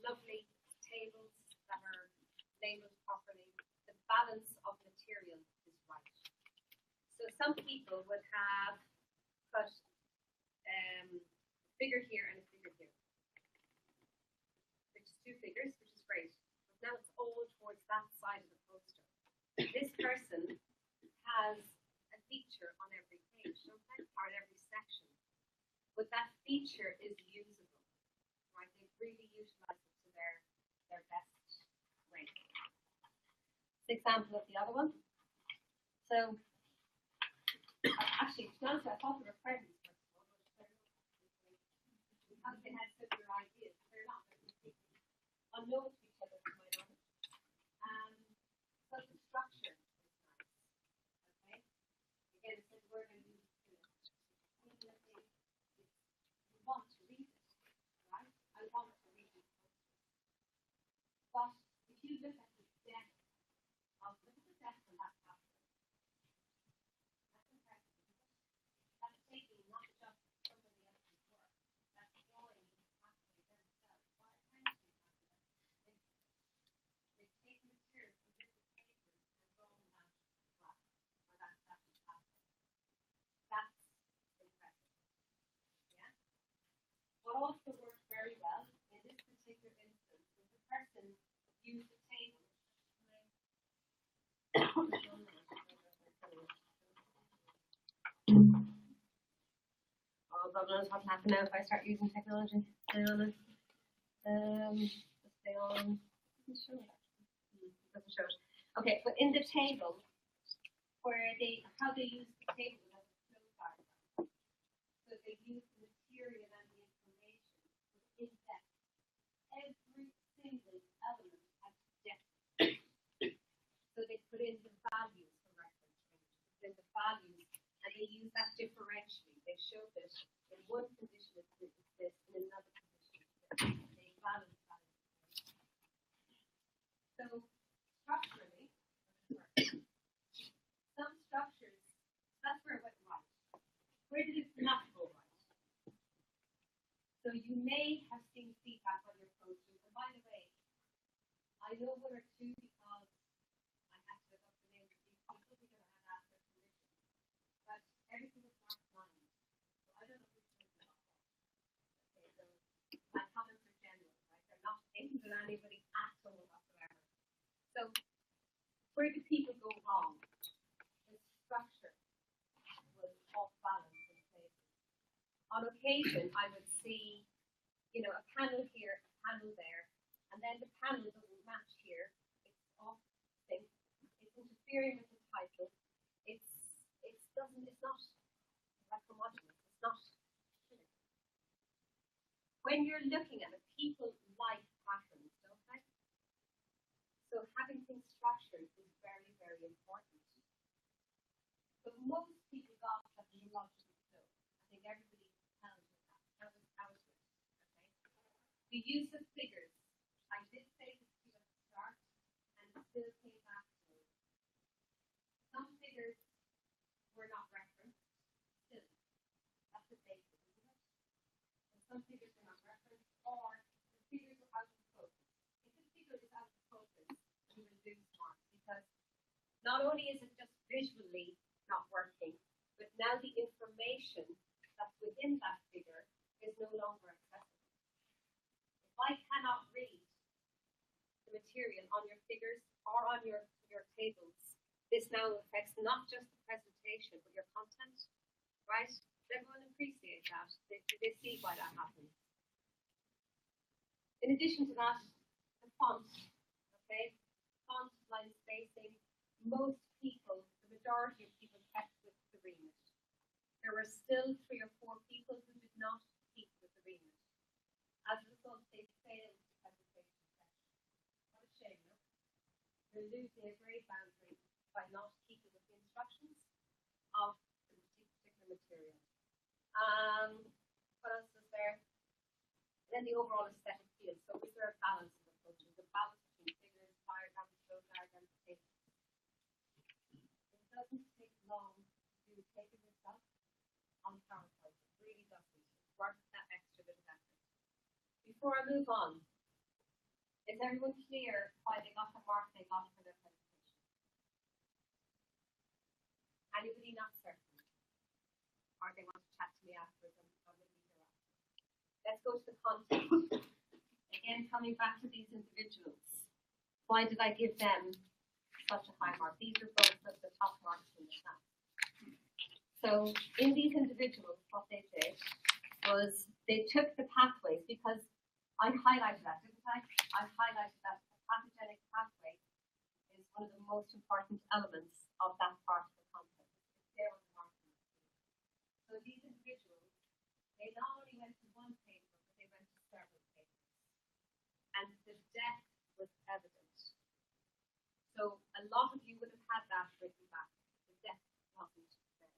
lovely tables that are labeled properly. The balance of material is right. So some people would have put a figure here and a figure here. figures, which is great. But now it's all towards that side of the poster. This person has a feature on every page, okay, or on every section. But that feature is usable, right? They've really utilized it to their best way. Example of the other one. So, actually, to be honest, I thought they were friends first of all, but they're not. Because they had similar ideas, they're not. They're completely unknown to each other, to my knowledge. So the structure is nice. Okay? Again, it's a word I use to you want to read it, right? I want to read it. But if you look at the depth of look at the depth of that chapter, that's impressive. That's taking not just somebody else's work, that's drawing the pathway themselves. Why can't you have that? They take material from different papers and draw them out of the class, or that's the pathway. That's impressive. Yeah? What also worked very well in this particular instance was the person used a table. Oh, God knows what's happened now if I start using technology. Stay on it. Stay on. Doesn't show it actually. Doesn't show it. Okay, but in the table, how they use the table as a flow diagram. So they use the material and the information in depth. Every single element has depth. So they put in the values for reference range, put in the values, and they use that differentially. They show that in one condition it's this, in another condition it's this. They balance that. So structurally, some structures, that's where it went right. Where did it not go right? So you may have seen feedback on your posters. And by the way, I know one or two because I had to look up the names of these people because I had asked their permission. But everything was marked mine. So I don't know who's doing it. Okay, so my comments are general, right? They're not aimed at anybody at all whatsoever. So where do people go wrong? The structure was off balance in places. On occasion, I would see, a panel here, a panel there, and then the panel doesn't match here. It's off sync. It's interfering with the title. It's not like homogeneous. It's not. When you're looking at it, people like patterns, don't they? So having things structured is very, very important. But most people got that the logical flow. I think everybody held with that. That was ours. Okay. The use of figures. I did say this to you at the start, and it still came back to me. Some figures were not referenced. Still, that's the basis, isn't it? And some figures were not referenced, or the figures were out of focus. If the figure is out of focus, you will lose marks because not only is it just visually not working, but now the information that's within that figure is no longer accessible. If I cannot read the material on your figures or on your tables, this now affects not just the presentation, but your content, right? Does everyone appreciate that? Do they see why that happens? In addition to that, the font, okay? Font, line spacing, most people, the majority of people kept with the remit. There were still 3 or 4 people who did not keep with the remit. As a result, they failed the presentation session. What a shame, no? You're losing a great boundary by not keeping with the instructions of the particular material. What else was there? And then the overall aesthetic feel. So is there a balance in the photo? The balance between figures, diagrams, flow diagrams, tables. It doesn't take long to take it yourself on PowerPoint. It really doesn't. It's worth that extra bit of effort. Before I move on, is everyone clear why they got the mark they got for their presentation? Anybody not certain? Or they want to chat to me afterwards? Let's go to the content. again, coming back to these individuals, why did I give them such a high mark? These are both of the top marks in the class. So in these individuals, what they did was they took the pathways, because I highlighted that, didn't I? I highlighted that the pathogenic pathway is one of the most important elements of that part of the concept. There on the marker. So these individuals, they not only went to one paper, but they went to several papers. And the depth was evident. So a lot of you would have had that written back. The depth wasn't there.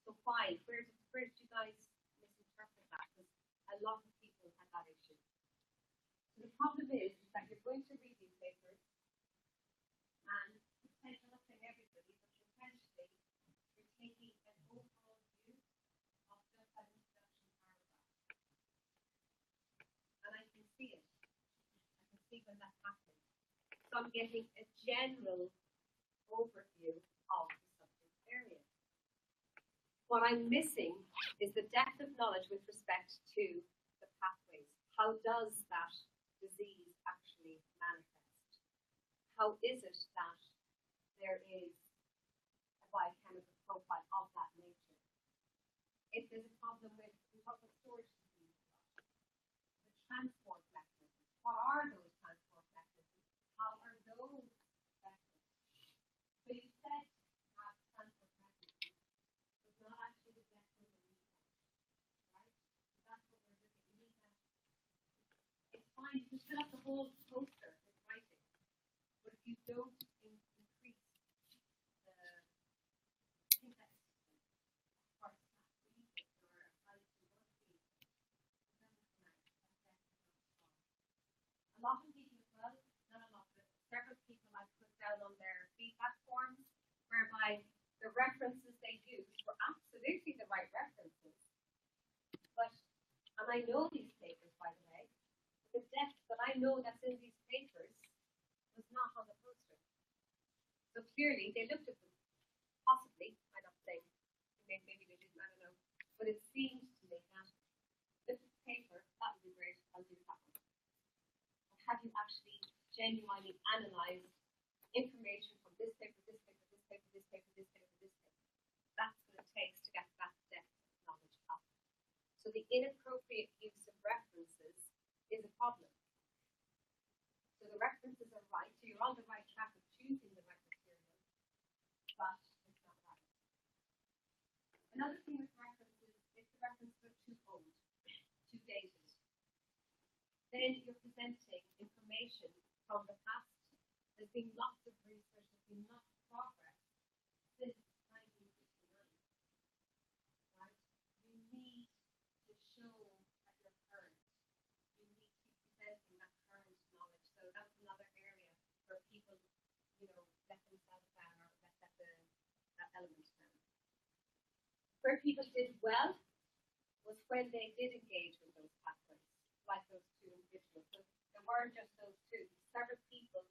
So why? Where did you guys misinterpret that? Because a lot of people had that issue. So the problem is that you're going to read these papers and potentially not saying everybody, but potentially you're taking an overall view of just that introduction paragraph. And I can see it. I can see when that's happening. So I'm getting a general overview of the subject area. What I'm missing is the depth of knowledge with respect to the pathways. How does that disease actually manifest? How is it that there is a biochemical profile of that nature? If there's a problem with, we talk about storage disease, the transport mechanisms. What are those transport mechanisms? How are those affected? So you said transport mechanisms, but not actually the depth of the research, right? That's what we're looking at. You need that. It's fine, you can fill up the whole poster with writing, but if you don't increase the, I think that's part of that research or apply to worksheet, it doesn't come out. That's definitely not strong. A lot of people as well, not a lot, but several people I've put down on their feedback forms, whereby the references they used were absolutely the right references. But, and I know these papers, by the way, the depth that I know that's in these papers was not on the poster. So clearly they looked at them, possibly, I'm not saying, maybe they didn't, I don't know, but it seemed to me that this paper, that would be great, I'll do that one. But have you actually genuinely analysed information from this paper, this paper, this paper, this paper, this paper, this paper? That's what it takes to get that depth of knowledge up. So the inappropriate use of references is a problem. So the references are right, so you're on the right track of choosing the right material, but it's not right. Another thing with references is the references are too old, too dated. Then you're presenting information from the past. There's been lots of research, there's been lots of progress since 1969. Right? You need to show that you're current. You need to be presenting that current knowledge. So that's another area where people, let themselves down or let that element down. Where people did well was when they did engage with those pathways, like those two individuals. So there weren't just those two. Several people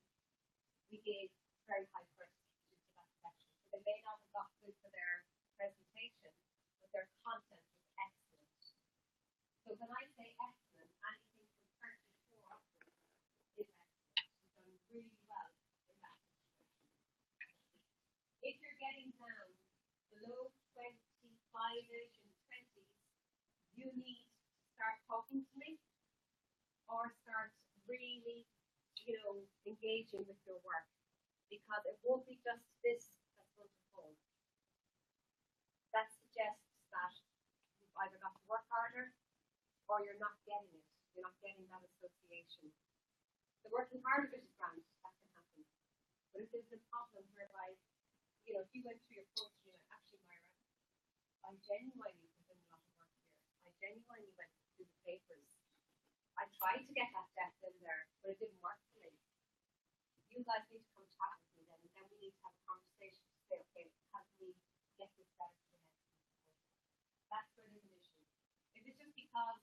we gave very high credit to that section. So they may not have got good for their presentation, but their content was excellent. So when I say excellent, anything from 34 upwards is excellent. You've done really well in that situation. If you're getting down below 25-ish and 20s, you need to start talking to me or start really, engaging with your work, because it won't be just this that's going to fall. That suggests that you've either got to work harder or you're not getting it. You're not getting that association. The working harder bit is grand, that can happen. But if there's a problem whereby, if you went through your post and you're like, actually, Myra, I genuinely put in a lot of work here. I genuinely went through the papers. I tried to get that depth in there, but it didn't work for me. You guys need to come chat with me then, and then we need to have a conversation to say, okay, how can we get this better for the next time? That's where there's an issue. If it's just because,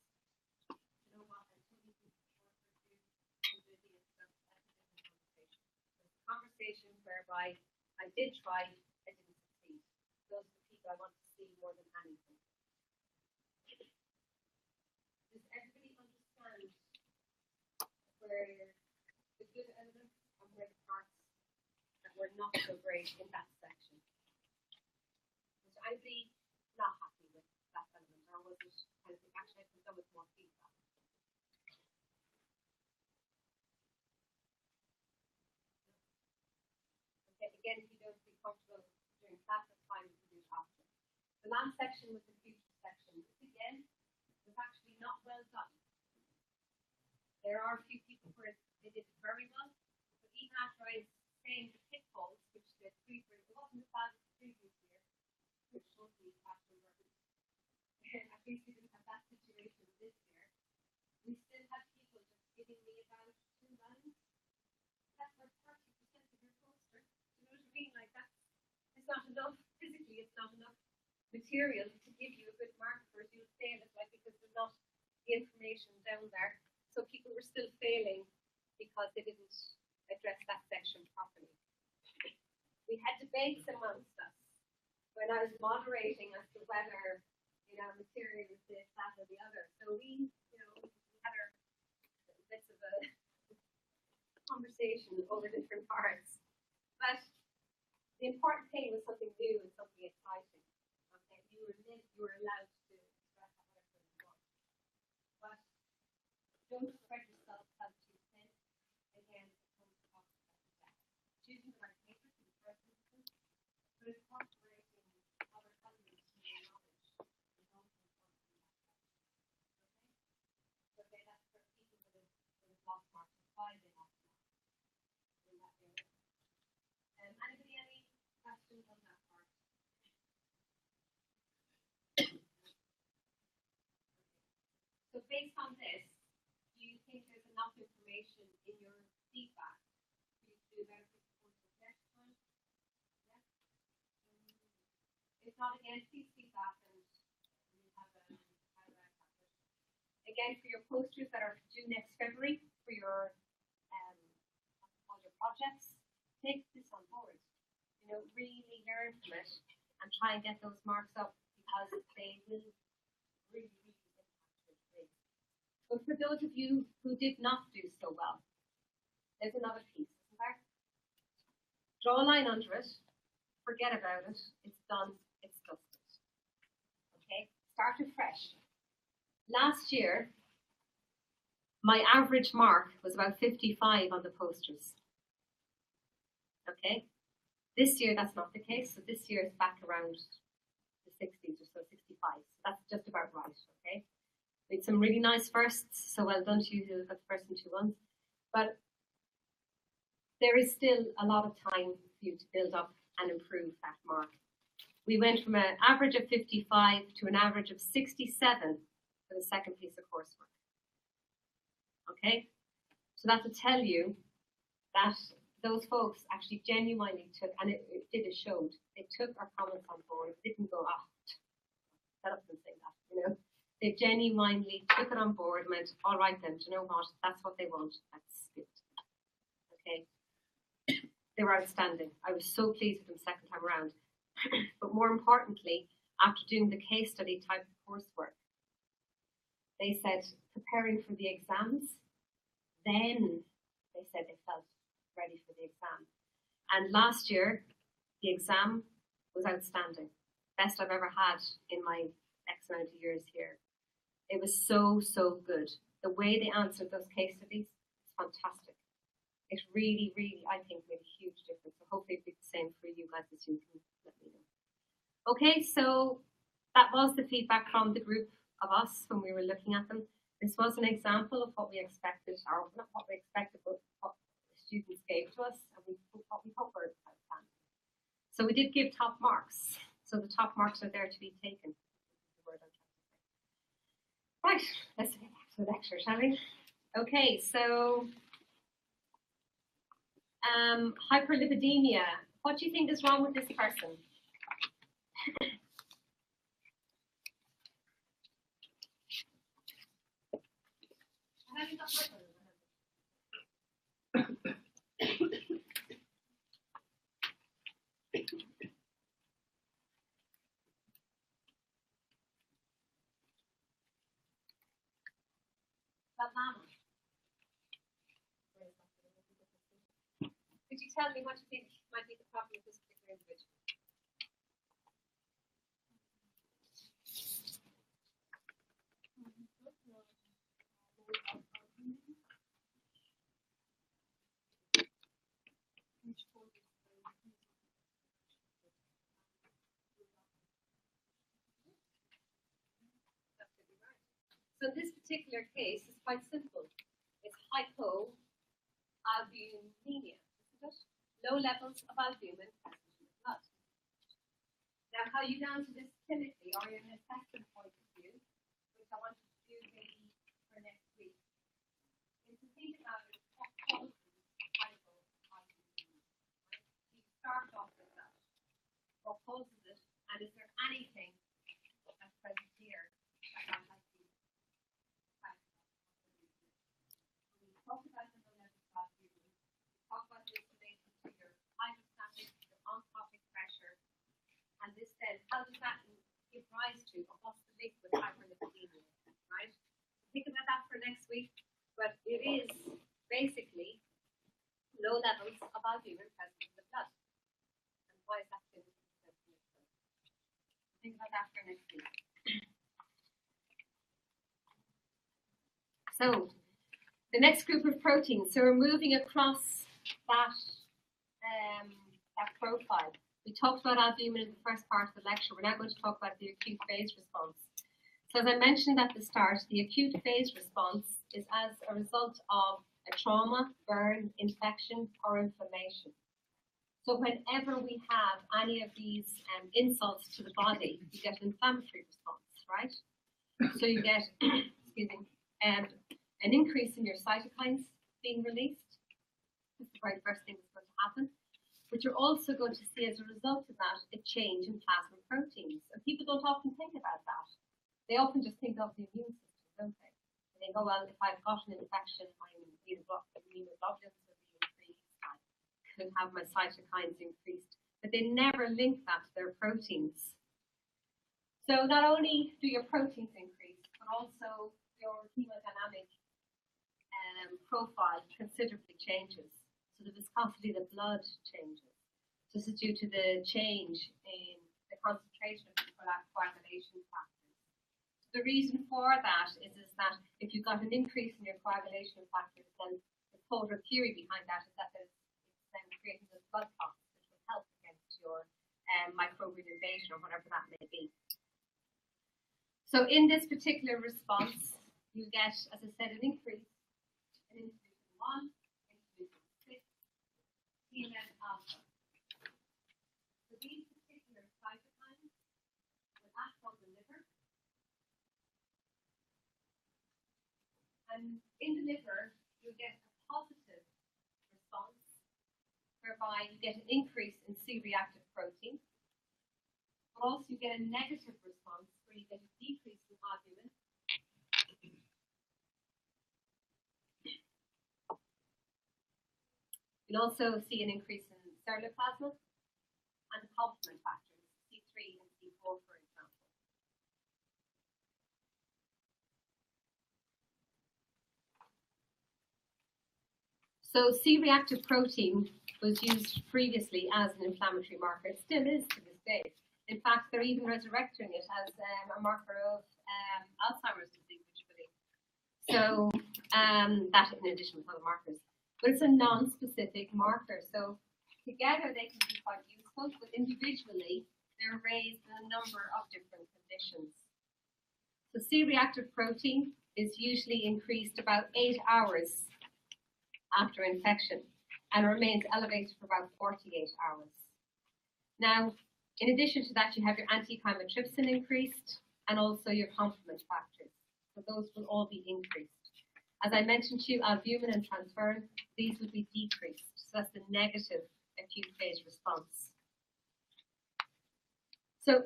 what, I'm too busy to work with you, too busy and stuff, that's a different conversation. It's a conversation whereby I did try, I didn't succeed. Those are the people I want to see more than anything. Does everybody understand good elements and where the parts that were not so great in that section. Was anybody not happy with that element, or was it kind of actually I could have done with more feedback? Okay, again, if you don't feel comfortable during class, that's fine, you can do it after. The last section was the future section. This again was actually not well done. There are a few people where they did it very well, but even after I was saying the pitfalls, which the previous, it wasn't as bad as the previous year, which was the after at least we didn't have that situation this year. We still had people just giving me about 2 lines. That's like 30% of your poster. You know what I mean? Like that's, it's not enough, physically it's not enough material to give you a good mark for it. You'll fail it like because there's not the information down there. So people were still failing because they didn't address that section properly. We had debates amongst us when I was moderating as to whether, material is this, that, or the other. So we had our bits of a conversation over different parts. But the important thing was something new and something exciting. Okay, you were allowed to express whatever you want. But don't spread yourself out too thin. Again, it comes across as that. Choosing the right paper for the first instance, but incorporating other elements to your knowledge is also important in that section. Okay? So that's for people that have lost marks or 5 they lost marks in that area. Anybody any questions on that part? So based on this, do you think there's enough information in your feedback for you to do a better report next time? Yeah? If not, again, please feedback and we have a again, for your posters that are due next February for your all your projects, take this on board. Really learn from it and try and get those marks up because they will really impact your grades. But for those of you who did not do so well, there's another piece, isn't there? Draw a line under it, forget about it, it's done, it's dusted. Okay, start afresh. Last year, my average mark was about 55 on the posters. Okay, this year that's not the case, so this year it's back around the 60s or so, 65. So that's just about right, okay? We had some really nice firsts, so well done to you who got the first and 2 ones. But there is still a lot of time for you to build up and improve that mark. We went from an average of 55 to an average of 67 for the second piece of coursework. Okay? So that to tell you that those folks actually genuinely took, and it showed, they took our comments on board, didn't go, set up and say that, They genuinely took it on board and went, all right then, do you know what, that's what they want, that's it. Okay. They were outstanding. I was so pleased with them second time around. But more importantly, after doing the case study type of coursework, they said, preparing for the exams, then they said they felt ready for the exam. And last year, the exam was outstanding. Best I've ever had in my X amount of years here. It was so, so good. The way they answered those case studies is fantastic. It really, really, I think, made a huge difference. So hopefully it'll be the same for you guys as you can let me know. Okay, so that was the feedback from the group of us when we were looking at them. This was an example of what we expected, or not what we expected, but what the students gave to us, and what we hope were outstanding. So we did give top marks. So the top marks are there to be taken. Right, let's get back to the lecture, shall we? Okay, so hyperlipidemia. What do you think is wrong with this person? tell me what you think might be the problem with this particular individual. Absolutely right. So in this particular case, it's quite simple. It's hypoalbuminemia, isn't it? Low levels of albumin present in the blood. Now, how you down to this clinically, or in an assessment point of view, which I want you to do maybe for next week, is to think about it, what causes hypoalbuminemia. You start off with that. What causes it, and is there anything that's present here that might be when we talk about the low levels of albumin, we talk about this related to your hydrostatic, your oncopic pressure, and this then, how does that give rise to, or what's the link with hyperlipidemia, right? Think about that for next week, but it is basically low levels of albumin present in the blood. And why is that clinically present in the blood? Think about that for next week. So, the next group of proteins. So we're moving across that profile. We talked about albumin in the first part of the lecture. We're now going to talk about the acute phase response. So as I mentioned at the start, the acute phase response is as a result of a trauma, burn, infection, or inflammation. So whenever we have any of these insults to the body, you get an inflammatory response, right? So you get, excuse me, an increase in your cytokines being released. That's the very first thing that's going to happen. But you're also going to see, as a result of that, a change in plasma proteins. And people don't often think about that. They often just think of the immune system, don't they? And they go, well, if I've got an infection, my immunoglobulins will be increased, I could have my cytokines increased. But they never link that to their proteins. So not only do your proteins increase, but also your hemodynamic profile considerably changes. So the viscosity of the blood changes. This is due to the change in the concentration of coagulation factors. The reason for that is that if you've got an increase in your coagulation factors, then the colder theory behind that is that it's then creating this blood clot, which will help against your microbial invasion or whatever that may be. So in this particular response, you get, as I said, an increase in interleukin 1, interleukin 6, TNF alpha. So these particular cytokines will act on the liver. And in the liver, you get a positive response, whereby you get an increase in C-reactive protein. But also you get a negative response, where you get a decrease in albumin. You'll also see an increase in cellular plasma and the complement factors, C3 and C4, for example. So C-reactive protein was used previously as an inflammatory marker. It still is to this day. In fact, they're even resurrecting it as a marker of Alzheimer's disease, would you believe? So that in addition with other markers. But it's a non-specific marker. So together they can be quite useful, but individually they're raised in a number of different conditions. So C-reactive protein is usually increased about 8 hours after infection and remains elevated for about 48 hours. Now, in addition to that, you have your anti-chymotrypsin increased and also your complement factors. So those will all be increased. As I mentioned to you, albumin and transferrin, these would be decreased. So that's the negative acute phase response. So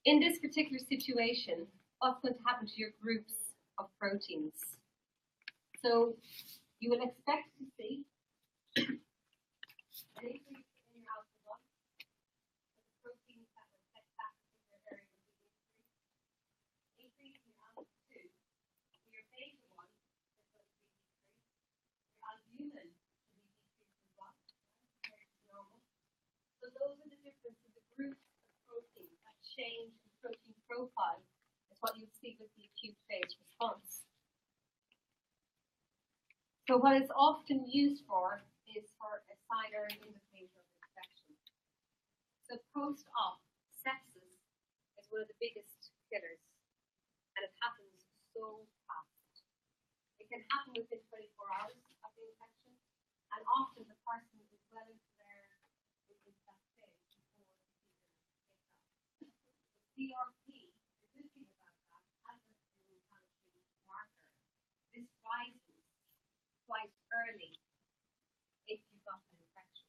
in this particular situation, what's going to happen to your groups of proteins? So you will expect to see an increase in your alpha 1, the proteins that will affect that particular area will be increased. Increase in your alpha 2, your beta 1 is going to be decreased. Your albumin will be decreased as well. those are the differences, the groups of proteins that change in protein profile is what you see with the acute phase response. So what it's often used for is for a cider indicator of infection. So post-op sepsis is one of the biggest killers, and it happens so fast. It can happen within 24 hours of the infection, and often the person is well into that stage before the take that. CRP, the good thing about that, as an inflammatory marker, this rises quite early if you've got an infection.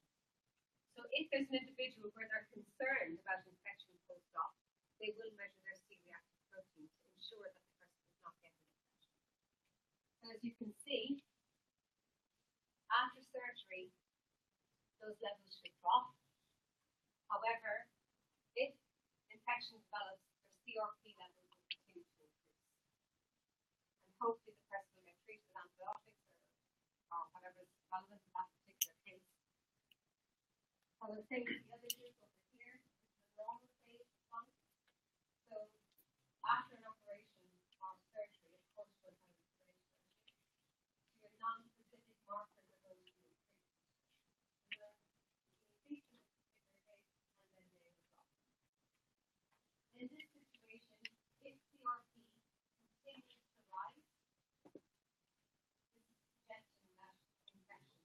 So if there's an individual where they're concerned about infection post-op, they will measure their C-reactive protein to ensure that the person is not getting infection. So as you can see, after surgery, those levels should drop. However, if infection develops, their CRP levels will continue to increase. And hopefully the person will get treated with antibiotics or whatever is relevant in that particular case. So the same with the other group over here, this is the normal phase response. So after an operation or surgery, of course, we'll have inflammation. Your non-specific markers are going to increase. Increase in this particular case, and then they will drop. In this situation, if CRP continues to rise, suggesting that infection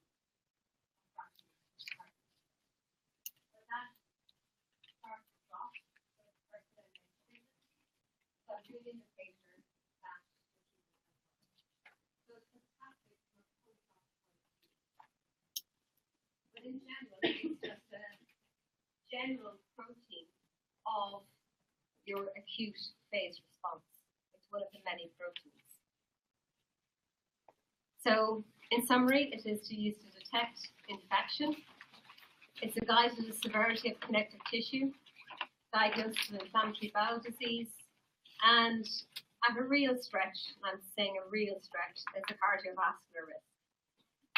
so that starts to drop, so the person then gets treated. So a good indicator that the treatment has worked. So it's fantastic from a post-op point of view. But in general, it's just a general protein of your acute phase response. It's one of the many proteins. So, in summary, it is used to detect infection. It's a guide to the severity of connective tissue, diagnosis of inflammatory bowel disease, and at a real stretch, and I'm saying a real stretch, is the cardiovascular risk.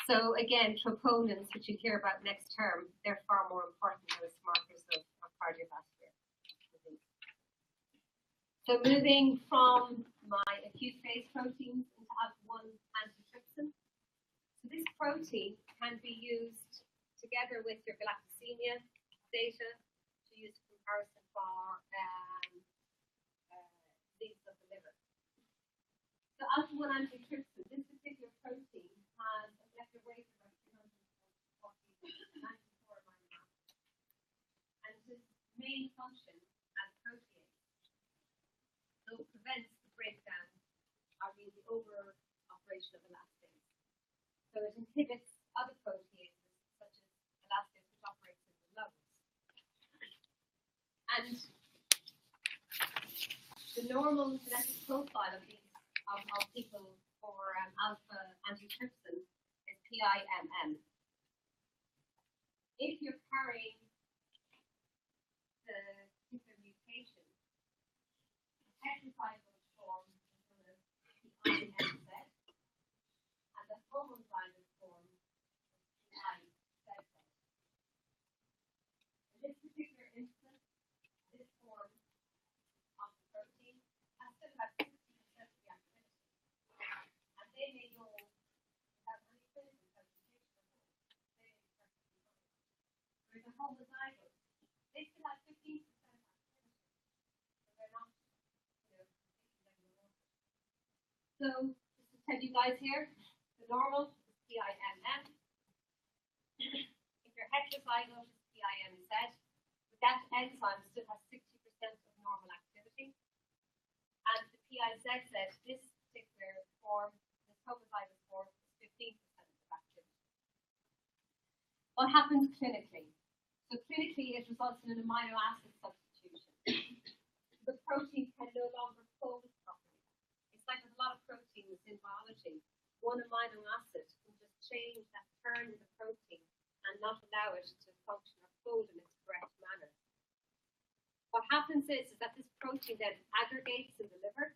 So again, troponins, which you hear about next term, they're far more important as markers of cardiovascular disease. So moving from my acute phase proteins into alpha-1 antitrypsin. So this protein can be used together with your galactosemia data to use a comparison for disease of the liver. So alpha-1 antitrypsin, this particular protein has a molecular weight of about 394 amino acids, and its main function as protease. So it prevents the breakdown, the over operation of elastase. So it inhibits other proteases such as elastase, which operates in the lungs. And the normal genetic profile of people for alpha antitrypsin is PIMM. If you're carrying the particular mutation, the heterozygous form is known as PIMZ, and the homozygous form is PIZZ. In this particular instance, this form of the protein has still about 60% of the activity, and they may go without any clinical presentation at all. They may be perfectly fine. Whereas a homozygous, they still have 15% activity, so they're not, completely letting them. So, just to tell you guys here, the normal is PIMM. If you're heterozygous, it's PIMZ. But that enzyme still has 60% of normal activity. And the PIZZ, this particular form, this homozygous form, is 15% of activity. What happens clinically? So clinically, it results in an amino acid substitution. The protein can no longer fold properly. It's like there's a lot of proteins in biology. One amino acid can just change that turn in the protein and not allow it to function or fold in its correct manner. What happens is that this protein then aggregates in the liver.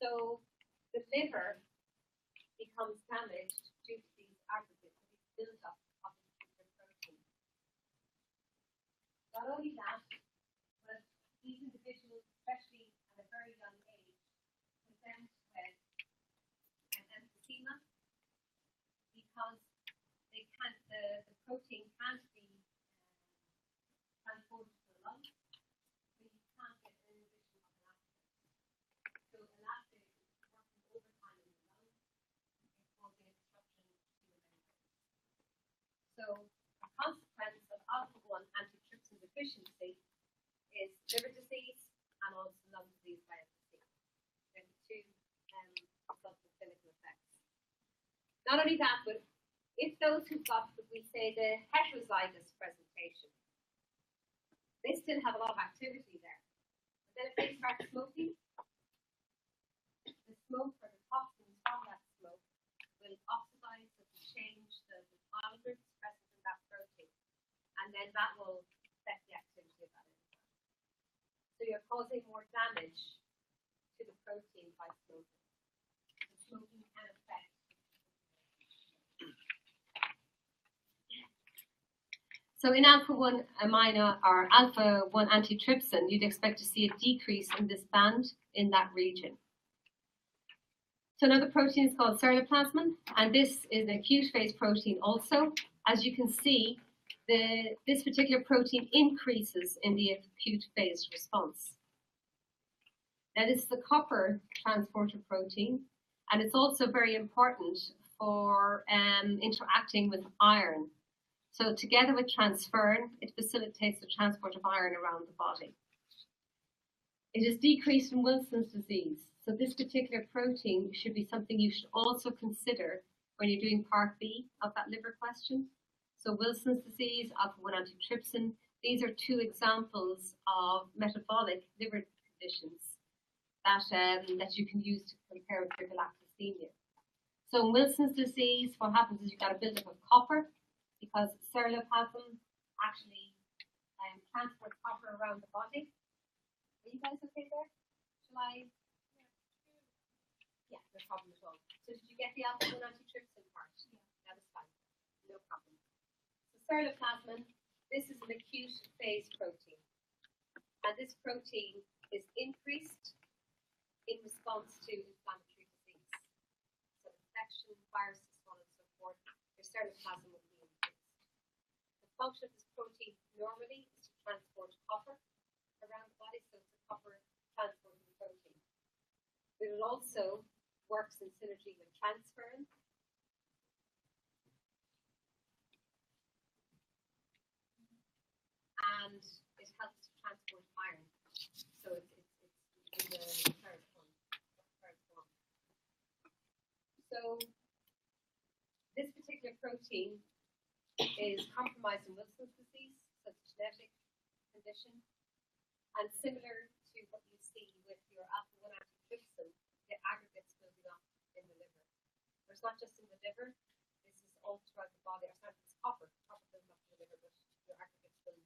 So the liver becomes damaged due to these aggregates, these build-up of this particular protein. Not only that, but these individuals, especially at a very young age, present with an emphysema because the protein can't be transported to the lungs, so you can't get an inhibition of elastase. So elastase is working overtime in the lungs, it's causing a disruption to the membrane. So a consequence of alpha-1 antitrypsin deficiency is liver disease and also lung disease by emphysema. They're the two subtle clinical effects. Not only that, but if those who've got what we say the heterozygous presentation, they still have a lot of activity there. But then if they start smoking, the smoke or the toxins from that smoke will oxidize, it will change the bile groups present in that protein, and then that will affect the activity of that enzyme. So you're causing more damage to the protein by smoking. The smoking can affect. So in alpha-1 amino or alpha-1 antitrypsin, you'd expect to see a decrease in this band in that region. So another protein is called ceruloplasmin, and this is an acute phase protein also. As you can see, this particular protein increases in the acute phase response. Now this is a copper transporter protein, and it's also very important for interacting with iron. So together with transferrin, it facilitates the transport of iron around the body. It is decreased in Wilson's disease. So this particular protein should be something you should also consider when you're doing part B of that liver question. So Wilson's disease, alpha-1 antitrypsin, these are two examples of metabolic liver conditions that you can use to compare with hyperlactosemia. So in Wilson's disease, what happens is you've got a buildup of copper, because ceruloplasmin actually transports copper around the body. Are you guys okay there? Shall I? Yeah, no problem at all. So did you get the alpha-1 antitrypsin part? Yeah. That was fine. No problem. So ceruloplasmin, this is an acute phase protein. And this protein is increased in response to inflammatory disease. So infection, viruses, so on and so forth, your ceruloplasmin will be increased. The function of this protein normally is to transport copper around the body, so it's a copper transporting protein. But it also works in synergy with transferrin. And it helps to transport iron. So it's in the third form. So this particular protein is compromised in Wilson's disease, so it's a genetic condition. And similar to what you see with your alpha-1 antitrypsin, the aggregates building up in the liver. But it's not just in the liver, this is all throughout the body. It's not just copper building up in the liver, but your aggregates build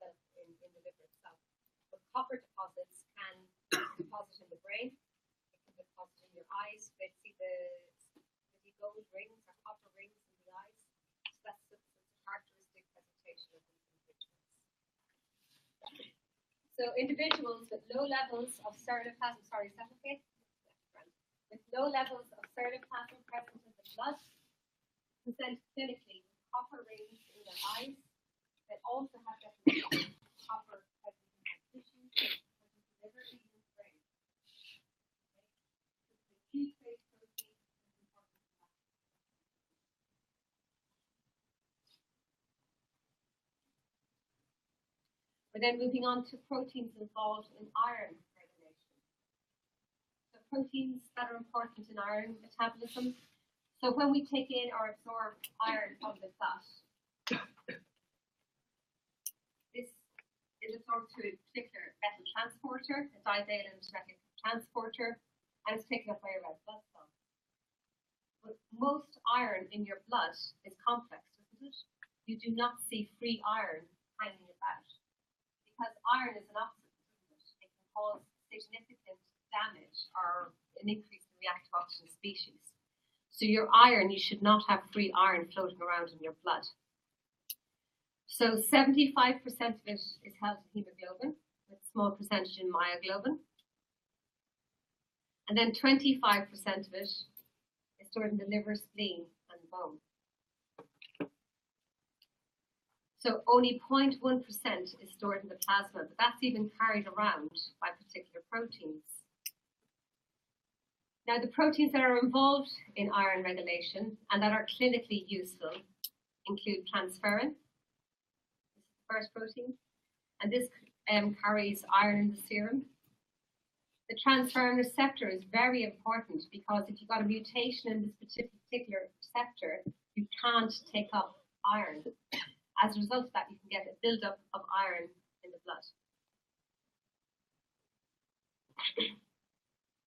up in the liver itself. But copper deposits can deposit in the brain, it can deposit in your eyes. They see the gold rings or copper rings in the eyes. So that's a characteristic presentation of these individuals. So individuals with low levels of ceruloplasmin, sorry, is that okay? With low levels of ceruloplasmin present in the blood, present clinically with copper rings in their eyes, that also have definitely copper present in their tissues, present in the liver, even in the brain. Okay. So the acute phase protein is important for that. We're then moving on to proteins involved in iron regulation. So proteins that are important in iron metabolism. So when we take in or absorb iron from the fat, this is absorbed through a particular metal transporter, a divalent metal transporter, and it's taken up by a red blood cell. But most iron in your blood is complex, isn't it? You do not see free iron hanging about. Because iron is an oxidant, isn't it? It can cause significant damage or an increase in reactive oxygen species. So your iron, you should not have free iron floating around in your blood. So 75% of it is held in hemoglobin, with a small percentage in myoglobin. And then 25% of it is stored in the liver, spleen, and the bone. So only 0.1% is stored in the plasma, but that's even carried around by particular proteins. Now, the proteins that are involved in iron regulation and that are clinically useful include transferrin, this is the first protein, and this carries iron in the serum. The transferrin receptor is very important because if you've got a mutation in this particular receptor, you can't take up iron. As a result of that, you can get a buildup of iron in the blood.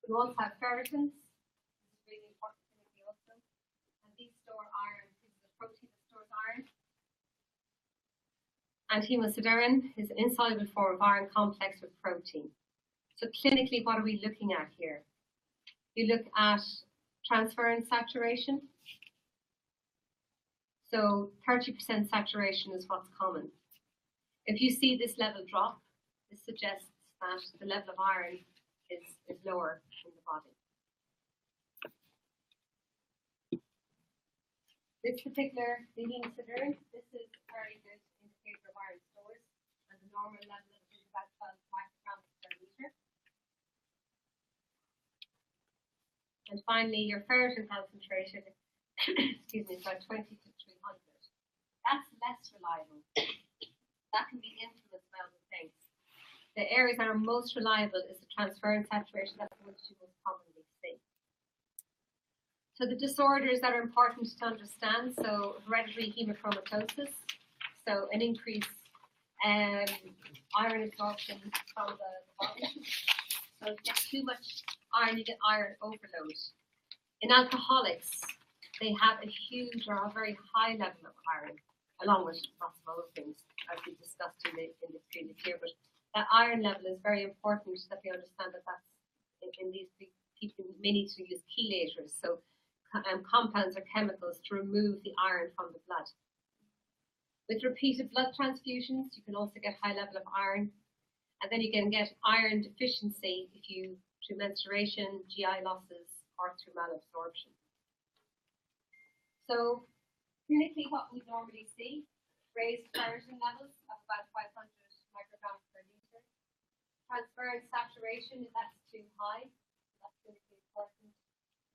We also have ferritins. This is really important clinically also. And these store iron. This is a protein that stores iron. And hemosiderin is an insoluble form of iron complex with protein. So clinically, what are we looking at here? You look at transferrin saturation. So 30% saturation is what's common. If you see this level drop, this suggests that the level of iron is lower in the body. This particular, the hemosiderin, this is a very good indicator of iron stores, and the normal level is about 12 micrograms per liter. And finally, your ferritin concentration, excuse me, is about 20 to 300. That's less reliable. That can be influenced by other things. The areas that are most reliable is the transferrin saturation. That's the one you most commonly see. So the disorders that are important to understand, so hereditary hemochromatosis, so an increase iron absorption from the body. So if you get too much iron, you get iron overload. In alcoholics, they have a huge or a very high level of iron, along with lots of other things, as we discussed in the previous year. But that iron level is very important that we understand that that's in these people may need to use chelators, so compounds or chemicals to remove the iron from the blood. With repeated blood transfusions, you can also get high level of iron, and then you can get iron deficiency if you through menstruation, GI losses, or through malabsorption. So clinically, what we normally see, raised ferritin levels of about 500 micrograms per liter. Transferrin saturation, if that's too high, that's clinically important.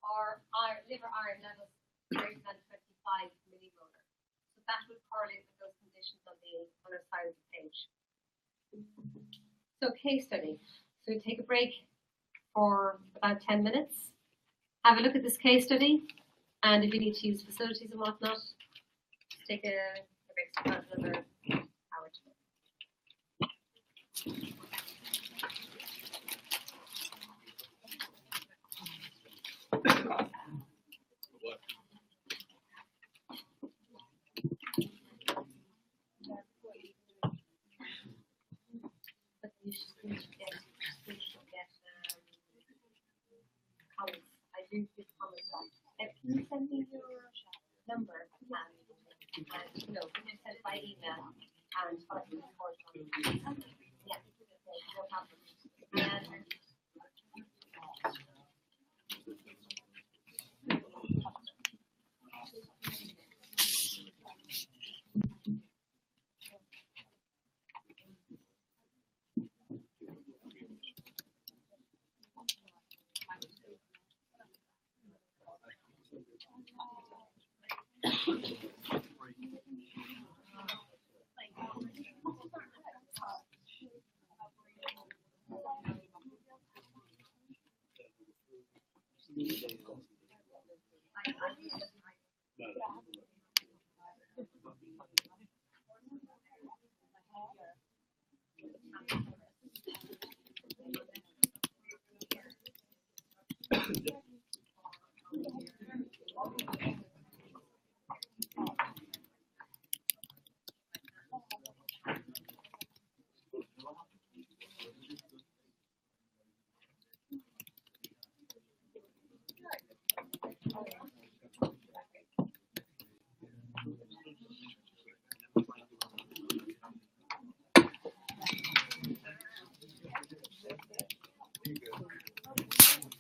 Or liver iron levels greater than 25 millimolar. So that would correlate with those conditions on the other side of the page. So case study. So we take a break for about 10 minutes. Have a look at this case study. And if you need to use facilities and whatnot, just take a break for about another hour to go. But you should get comments. I do give comments back. Can you send me your number and no, can you send by email and I'll report on it. Yeah, no problem. And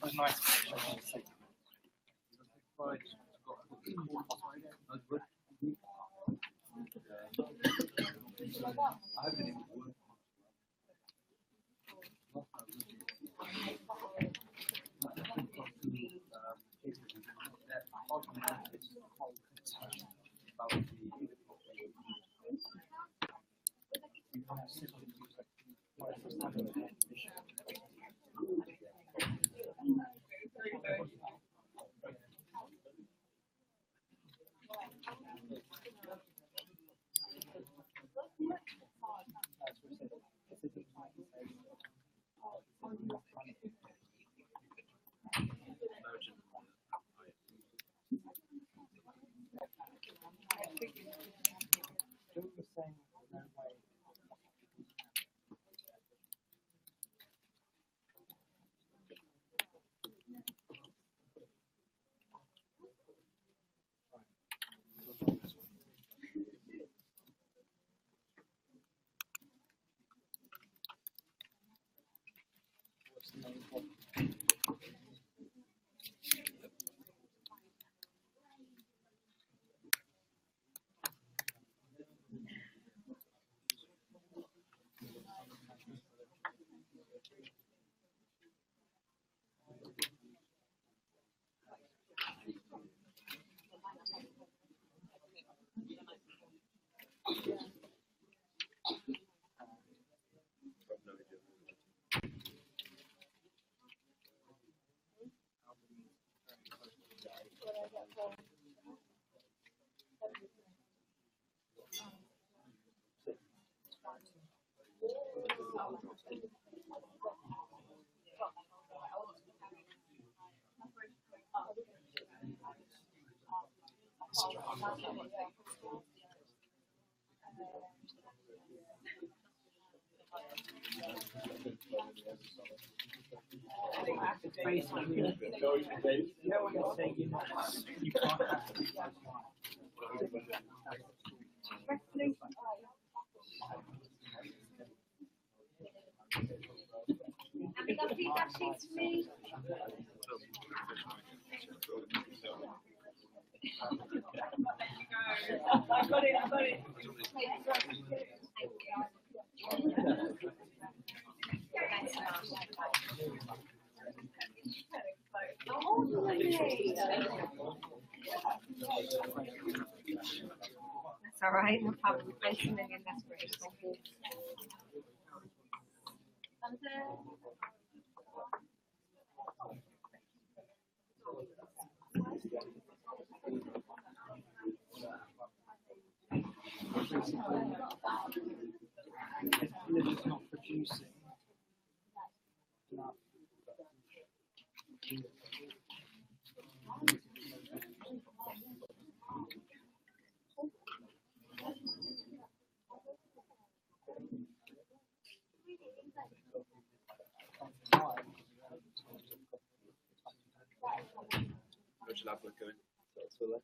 a nice picture. Face on you. You know when you say you're not, you can't have to be Have you got feedback sheets for me? I got it. That's all right, no problem. Thanks a million, that's great. Thank you. They're just not producing enough. Which lab we're going? That's all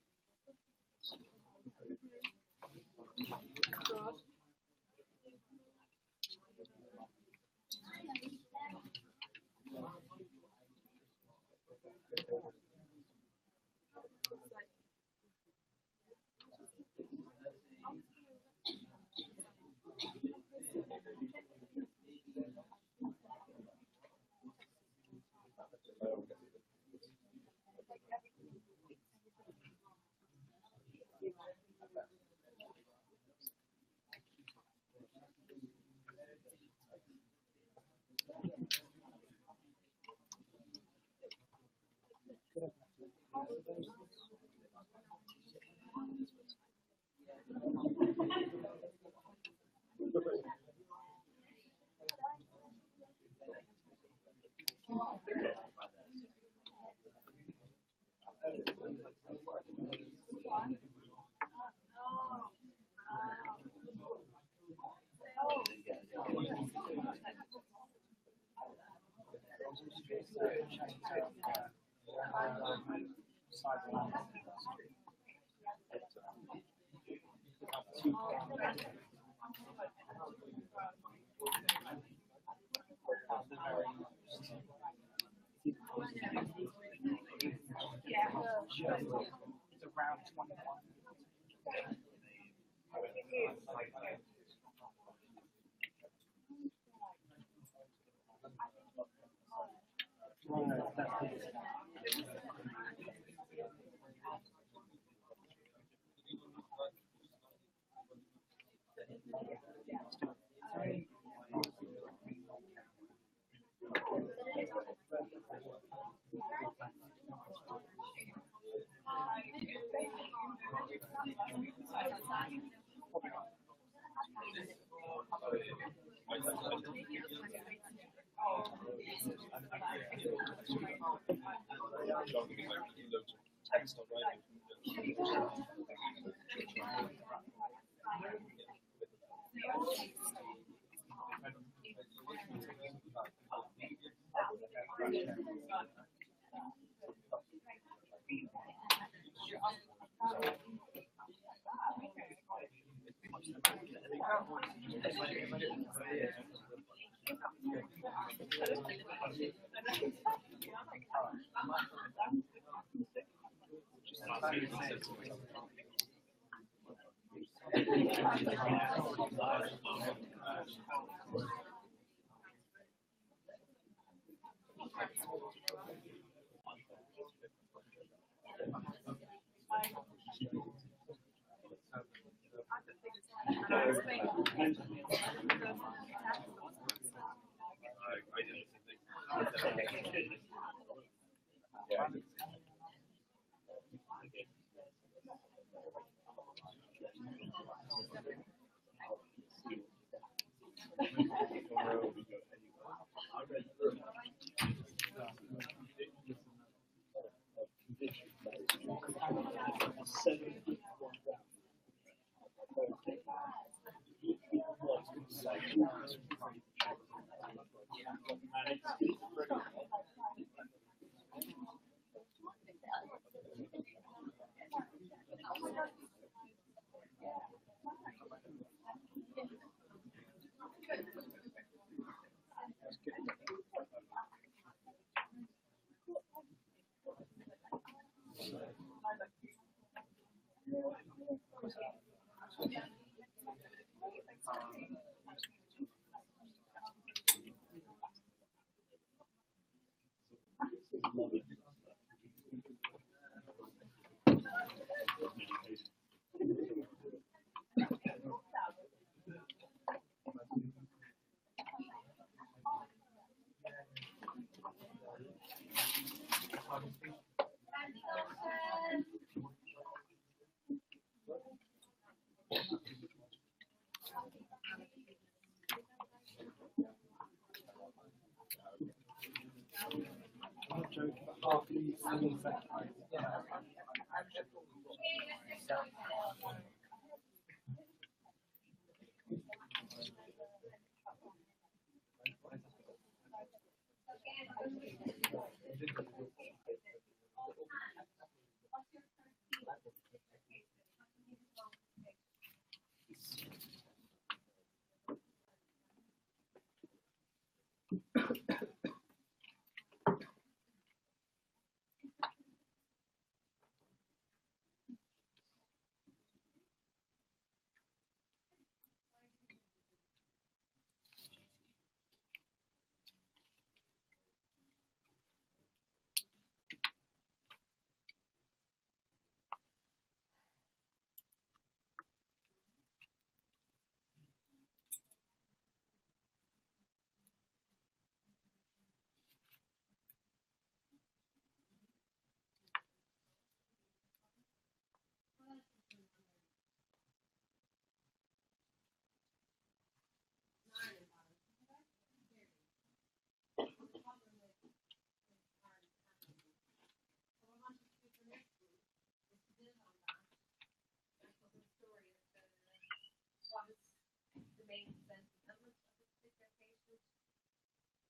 temperature is around 21.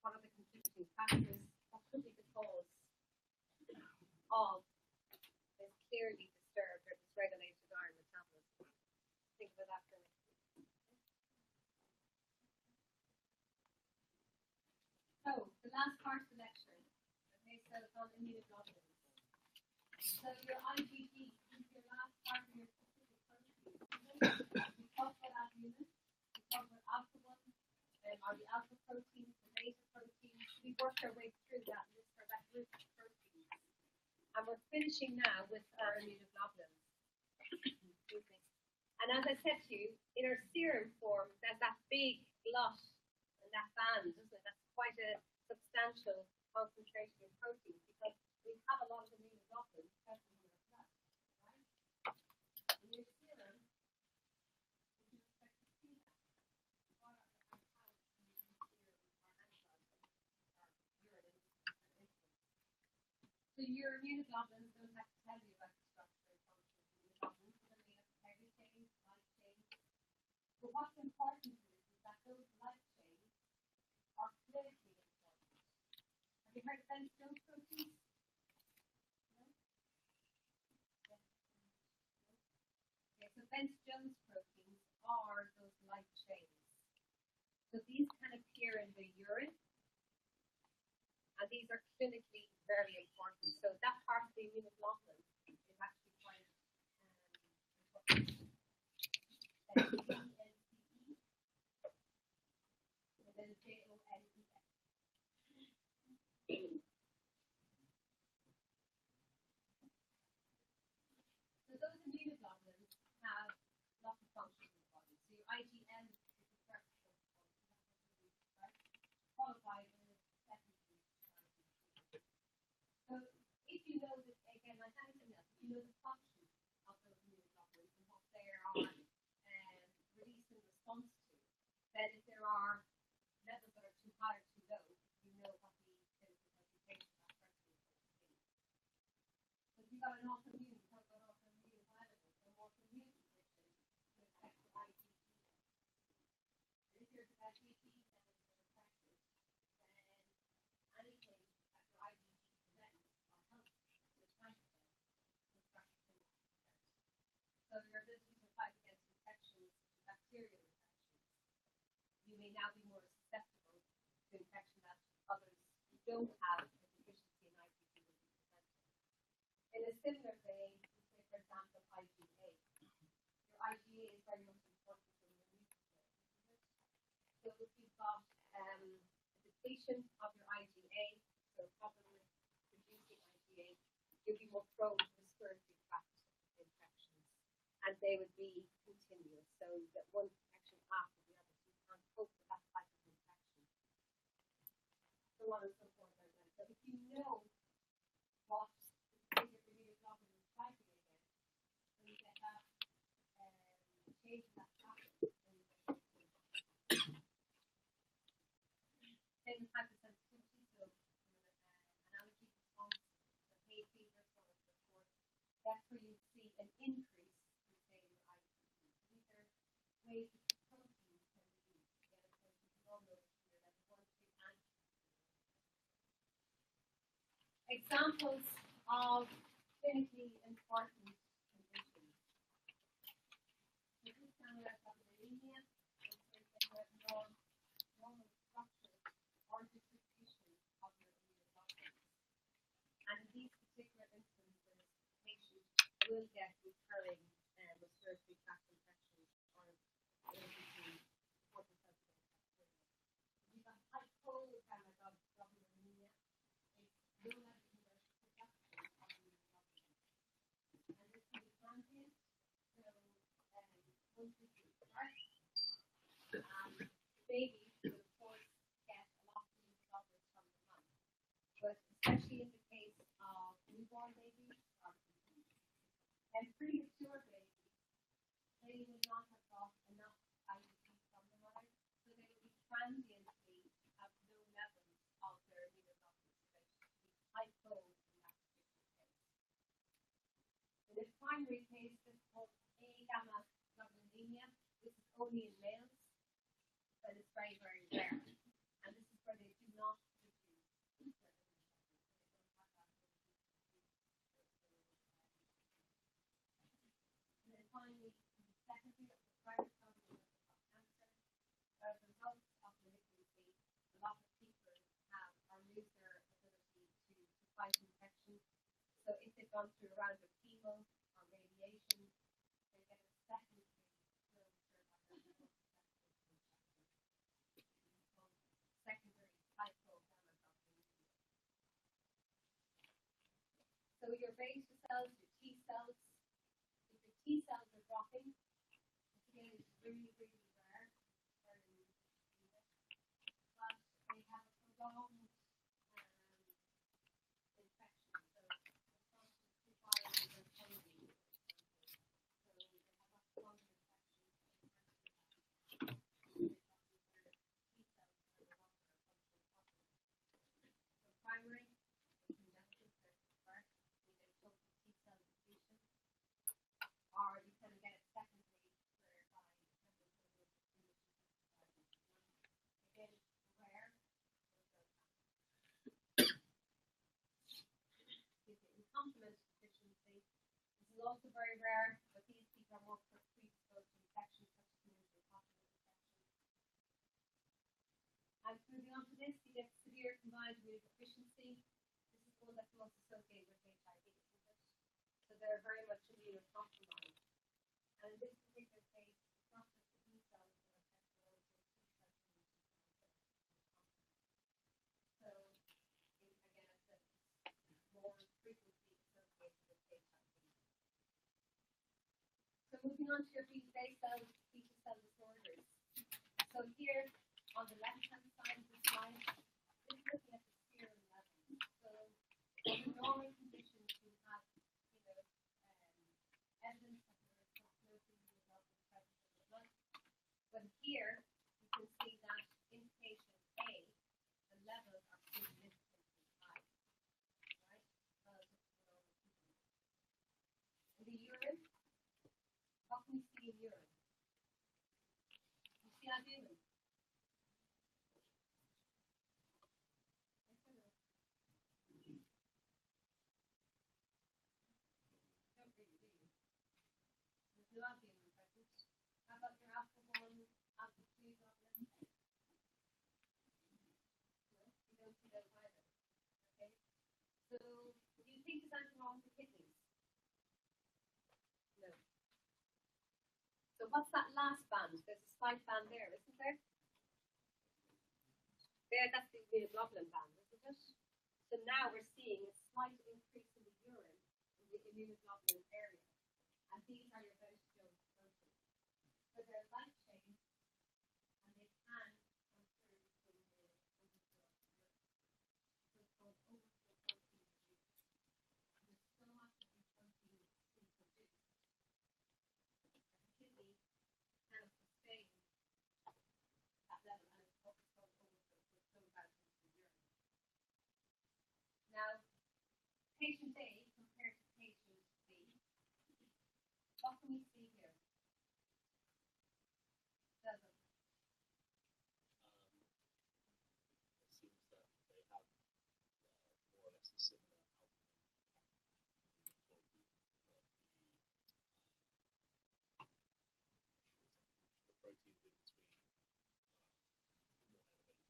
What are the contributing factors? What could be the cause of this clearly disturbed or dysregulated iron metabolism? Think about that for a minute. So, the last part of the lecture, okay, so it's on immunoglobulins. So your IgG is your last part of your specific protein. We talked about albumin, we talked about alpha 1, or the alpha proteins, the beta proteins. We worked our way through that list or that group of proteins. And we're finishing now with our immunoglobulins. Excuse me. And as I said to you, in our serum form, there's that big blot and that band, isn't it? That's quite a substantial concentration of protein because we have a lot of immunoglobulins present in our blood, right? In your serum, you can expect to see that. What are the compounds in your serum or antibodies or urine and insulin? So your immunoglobulins don't have to tell you about the structure and function of immunoglobulins. They're made up of heavy chains, light chains. But what's important is that those light chains are clinically important. Have you heard of Bence-Jones proteins? No? Yeah. Okay, so Bence-Jones proteins are those light chains. So these can appear in the urine, and these are clinically very important. So that part of the immunoglobulin is actually quite important. NCE, and then JONES. So those immunoglobulins have lots of functions in the body. So your IgM is the first function, right? Followed by the second function. So if you know that, again, like anything else, if you know the function of those immunoglobulins and what they are released in response to, then if there are levels that are too high or too low, you know what the clinical presentation of that person is going to be. So if you've got an autoimmune, you've got an autoimmune virus, an autoimmune condition, you affect your IgG. And if your IgG levels are affected, then anything that your IgG prevents or helps with cancer will start to kill that. So your ability to fight against infections, bacterial infections, you may now be more susceptible to infection that others who don't have a deficiency in IgG will be presented. In a similar vein, say for example IgA. Your IgA is very much important in your immune system, isn't it? So if you've got a depletion of your IgA, so a problem with producing IgA, you'll be more prone to respiratory tract infections, and they would be continuous, so that one infection after the other, so you can't cope with that type of infection. So on and so forth. So if you know what the immunoglobulin is fighting against, when you get that change in that pattern, then you get same type of sensitivity, so an allergy response, the hay fever, so on and so forth. That's where you see an increase in, say, your IgG. These are ways that the proteins can be used. Again, of course, you can all know here that 1, 2, and 2. Examples of clinically important conditions. So this time we have anemia, and so we have normal structure or distribution of your immunoglobulins. And in these particular instances, the patient will get recurring respiratory tract infections or ability to support themselves against bacteria. If you've got hypoglycemia, it's low level universal production of immunoglobulins. And this can be transient, so once you start, babies will of course get a lot of immunoglobulins from the mom. But especially in the case of newborn babies or and premature babies, they will not have got enough IgG from the mother, so they will be transiently have low levels of their immunoglobulins. So they should be hypo in that particular case. In the primary case, this is called A-gamma globulinemia. This is only in males, but it's very, very rare. And this is where they do not produce their immunoglobulins. They don't have that ability to produce. And then finally, secondly, the primary cause of cancer. As a result of malignancy, a lot of people have or lose their ability to fight infection. So if they've gone through through a round of chemo or radiation, they get a secondary secondary hypogammaglobulinemia. So your beta cells, your T cells, if your T cells are dropping, again, it's really, really rare. But they have a prolonged infection. So the constant antibiotics are pending. So they have a prolonged infection. Primary, congenital birth, you get a total T cell depletion, or you can get it secondary whereby again rare. Complement deficiency. This is also very rare, but these people are more predisposed to infections such as pneumococcal infection. And moving on to this, you get severe combined immunodeficiency. This is one that's most associated with HIV, isn't it? So they're very much immunocompromised. And in this particular case, it's not just the B cells that are affected, but also T cells. So, again, I said it's more frequently associated with HIV. So moving on to your beta cell disorders. So here, on the left-hand side of the slide, this is looking at the serum levels. So in normal conditions, you have, evidence that there is prognosis in the presence of the blood. But here, you can see that in patient A, the levels are significantly high, right? Relative to normal people. In the urine, what can we see in urine? You see albumin. There's no albumin present. How about your alpha 1, alpha 2 globulin? No, you don't see those either. Okay. So do you think there's anything wrong with the kidneys? No. So what's that last band? There's a slight band there, isn't there? There, that's the immunoglobulin band, isn't it? So now we're seeing a slight increase in the urine in the immunoglobulin area. And these are your vegetative proteins. So they're light chain, and they can transfer between the overflow. So it's called overflow protein release. And there's so much of the protein being produced that the kidney kind of sustain that level, and it's called overflow, so it flows out into the urine. Now, patient A compared to patient B, what can we see here? Doesn't. It seems that they have more or less a similar outcome. The protein in between more elevated.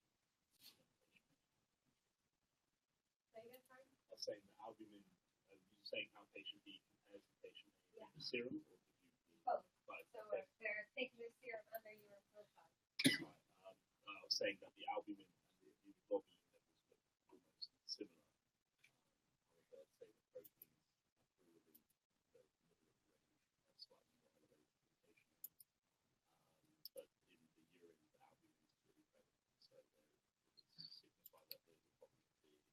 Say again, sorry? I was saying the albumin, are you saying how patient B compares to patient A Yeah. in the serum, or did you mean Both. both? So Okay. they're taking their serum and their urine profile. Right. I was saying that the albumin and the immunoglobulin levels look almost similar. However, I'd say the proteins are probably the middle of the range and slightly more elevated than the patient. But in the urine, the albumin is pretty prevalent, so it signifies that there's a possibility from area.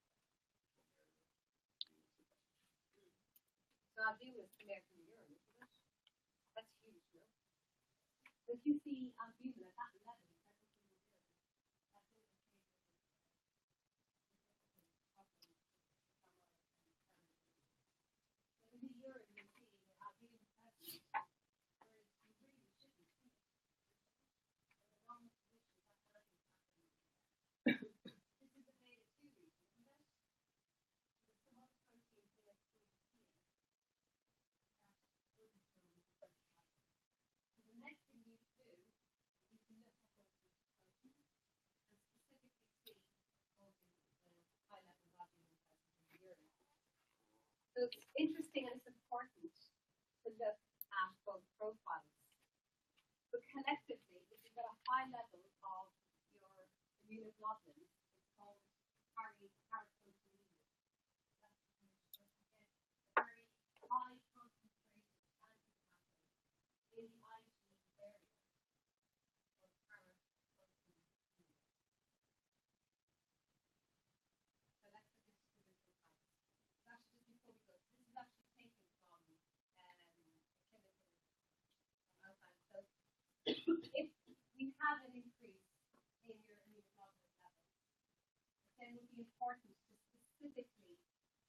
So albumin is coming out from the urine, isn't it? That's huge, no? So if you see albumin at that level, that's in the urine. That's indicated in the urine, you see the albumin present, whereas you really shouldn't see it. In the normal conditions, that's not happening. This is the beta 2 region, isn't it? There's some other proteins in it here. So the next thing you do, you can look at the So it's interesting and it's important to look at both profiles. But collectively, if you've got a high level of your immunoglobulins, it's called paraproteinemia. That's a very high concentrated antibody in the IgE area or paraproteinemia. So let's look at individual types. Actually, just before we go, this is actually taken from a chemical outline. So if we have an increase in your immunoglobulin level, then it would be important to specifically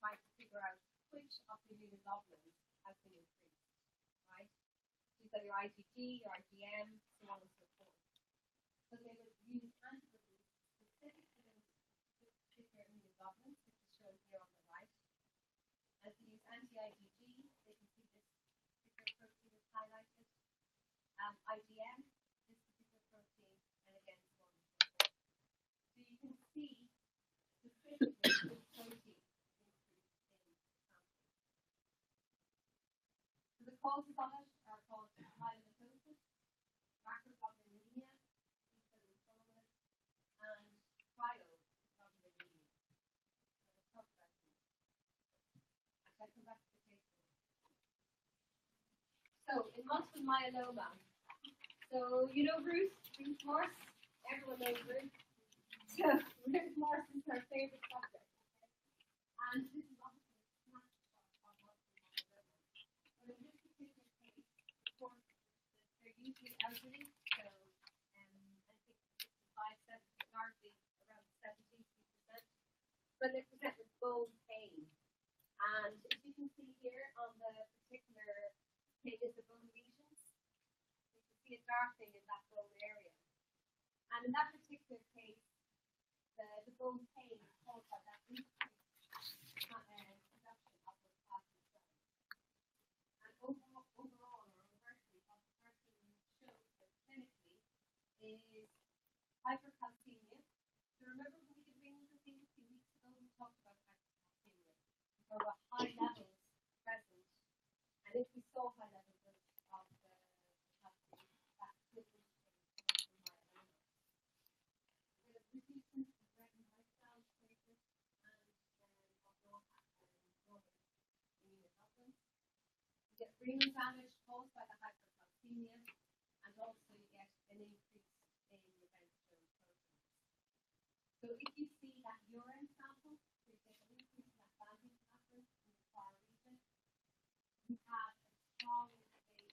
try to figure out which of the immunoglobulins has been increased, right? These are your IgG, your IgM, so on and so forth. So they would use antibodies specific to those particular immunoglobulins, which is shown here on the right. As they use anti-IgG, they can see this particular protein is highlighted. IgM, this particular protein, and again, so on and so forth. So you can see specifically which protein is increased in the sample. So the causes of it are called myelomatosis, macroglobulinemia, hemochromatosis, and cryoglobulinemia. So let's talk about these. Actually, I'll come back to the case. So in multiple myeloma, so you know Ruth Morse? Everyone knows Ruth. So Ruth Morse is her favorite subject. And this is obviously a snapshot of multiple myeloma. But in this particular case, of course, they're usually elderly, so I think 65, 70, largely around 70%. But they present with bone pain. And as you can see here on the particular page is the bone lesions. You can see a darkening in that bone area. And in that particular case, the bone pain is caused by that increased production of those plasma cells. And overall or universally, what the person shows that clinically is hypercalcemia. So remember when we did rings a few weeks ago, we talked about hypercalcemia. We talked about high levels present. And if we saw high levels of the calcium, that could indicate multiple myeloma. The reducing of red and white cells, platelets, and of normal immunoglobulins. You get renal damage caused by the hypercalcemia, and also you get an increase in your downstream proteins. So if you see that urine sample, so you get an increase in that banding pattern in the far region, you have a strong indicator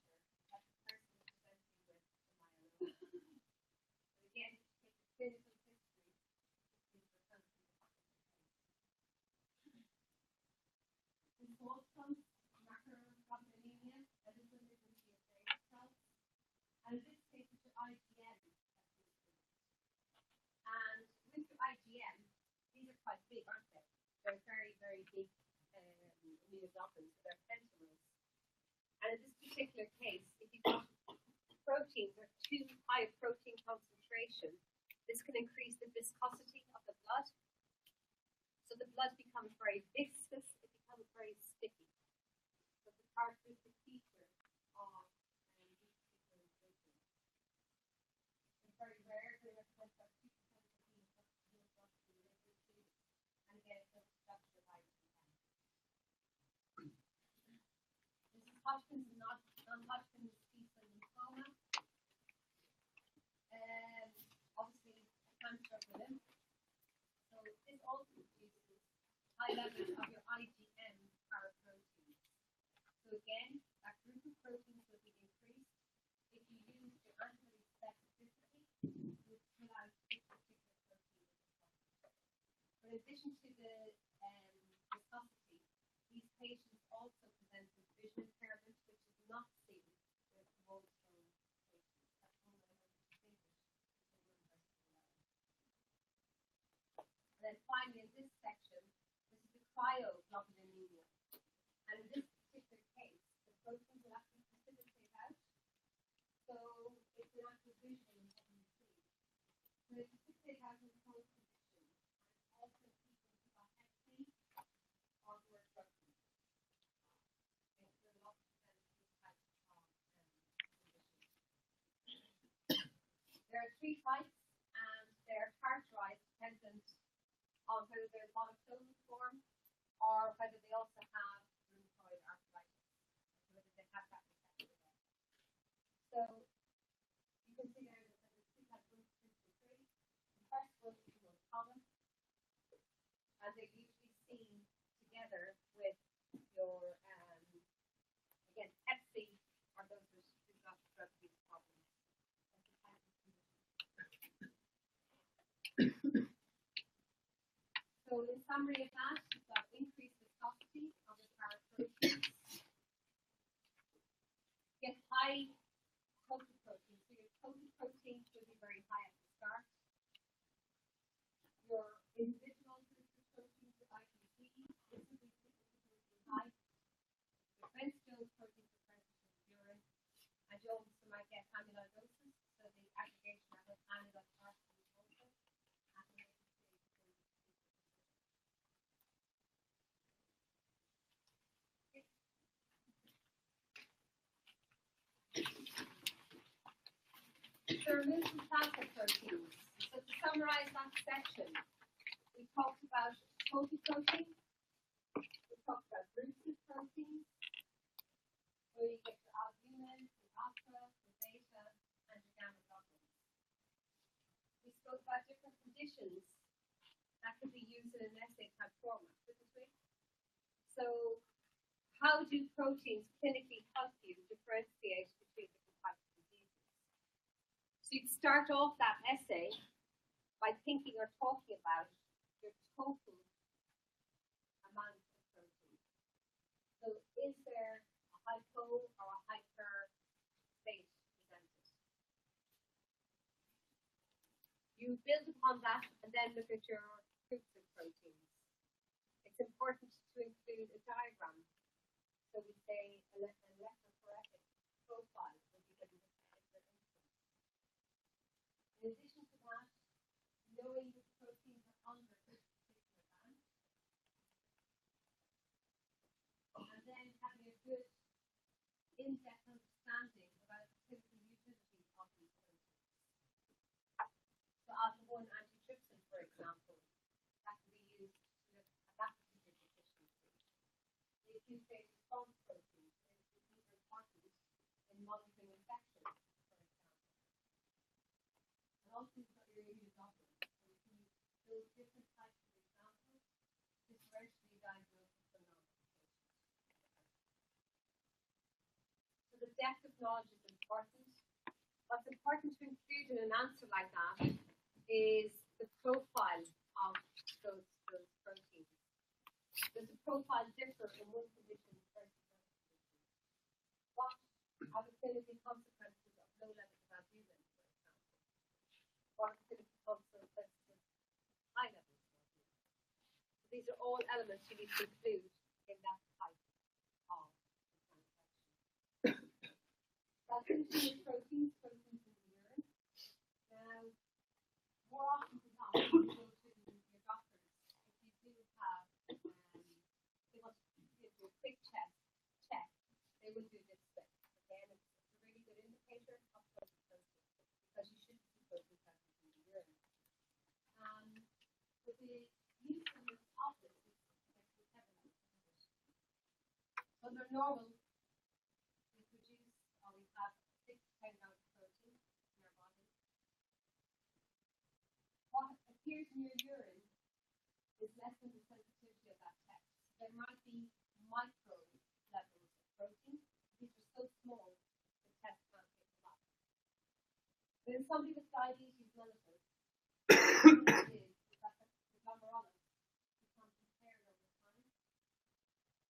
that the person is presenting with the myeloma. So again, if you take the clinical history, this is the person in the case. In Walton's macroglobulinemia, that is when there's going to be a brain cells. And in this case, it's your IgM that's increased. And with your IgM, these are quite big, aren't they? They're very, very big immunoglobulins, so they're pentamers. And in this particular case, if you've got proteins or too high a protein concentration, this can increase the viscosity of the blood. So the blood becomes very viscous, it becomes very sticky. So the characteristic feature of these particular proteins. It's very rare, they represent about 2% of the hemoglobin delivered to, and again, it's a structure of IgM. This is Hodgkin's and non-Hodgkin's T-cell lymphoma. Obviously, a cancer of the lymph. So this also produces high levels of your IgM paraproteins. So again, that group of proteins will be increased if you use your antibody specificity to pull out this particular protein. But in addition to the viscosity, these patients also present with vision impairment, which is not seen with Waldenström patients. That's one way to distinguish between one versus another. And then finally, in this section, this is the cryoglobulinemia. And in this particular case, the proteins will actually precipitate out. So it's an actual visual of what you see. So they precipitate out in cold conditions, and also people who got Hep C or who are drug users. three types, and they're characterized dependent on whether they're monoclonal form or whether they also have rheumatoid arthritis, whether they have that receptor there. So you can see there that there's two types, 1, 2, 3. The first one is the most common, and they're usually seen together with your again Pepsi or those who do not drug abuse problems. So in summary of that, you've got increased viscosity of the paraproteins. Get high total protein. So your total protein will be very high at the start. Your individual glycoproteins, the IgG, this will be significantly high. Your menstrual proteins are present in the urine, and you also might get amyloidosis, so the aggregation of amyloid particles also at a later stage. So remove some plasma proteins. So to summarize that section, we talked about total protein, we talked about rooted proteins, where you get your albumin, your alpha, your beta, and your gamma globulins. We spoke about different conditions that could be used in an assay type format, didn't we? So how do proteins clinically help you differentiate between different types of diseases? So you'd start off that essay by thinking or talking about your total amount of protein. So is there a hypo or a hyper state presented? You build upon that and then look at your groups of proteins. It's important to include a diagram. So we say an electrophoretic profile will be given this particular instance. In addition to that, knowing which proteins are under this particular band, and then having a good in-depth understanding about the clinical utility of these proteins. So alpha-1 antitrypsin, for example, that can be used to look at that particular deficiency. The acute phase response proteins, these are important in monitoring infection, for example. And also you've got your immunoglobulins. So you can use those different types of examples to differentially diagnose the phenomenon. So the depth of knowledge is important. What's important to include in an answer like that is the profile of those proteins. Does the profile differ in one condition versus another condition? What are the clinical consequences of low levels of albumin, for example? What are the clinical consequences of high levels of albumin? So these are all elements you need to include in that type of transaction. Proteins in the urine. Now, more often than not, when you go to your doctors, if you do have, they want to do a quick check, they will do this step. Again, it's a really good indicator of total protein, because you shouldn't see protein present in the urine. But the usefulness of this is actually heavily diminished. Under normal, we produce, or we have 6 to 10 grams of protein in our body. What appears in your urine is less than the sensitivity of that test. There might be micro levels of protein. These are so small, the test can't pick them up. But in somebody with diabetes mellitus, what it is that the glomerulus becomes impaired over time,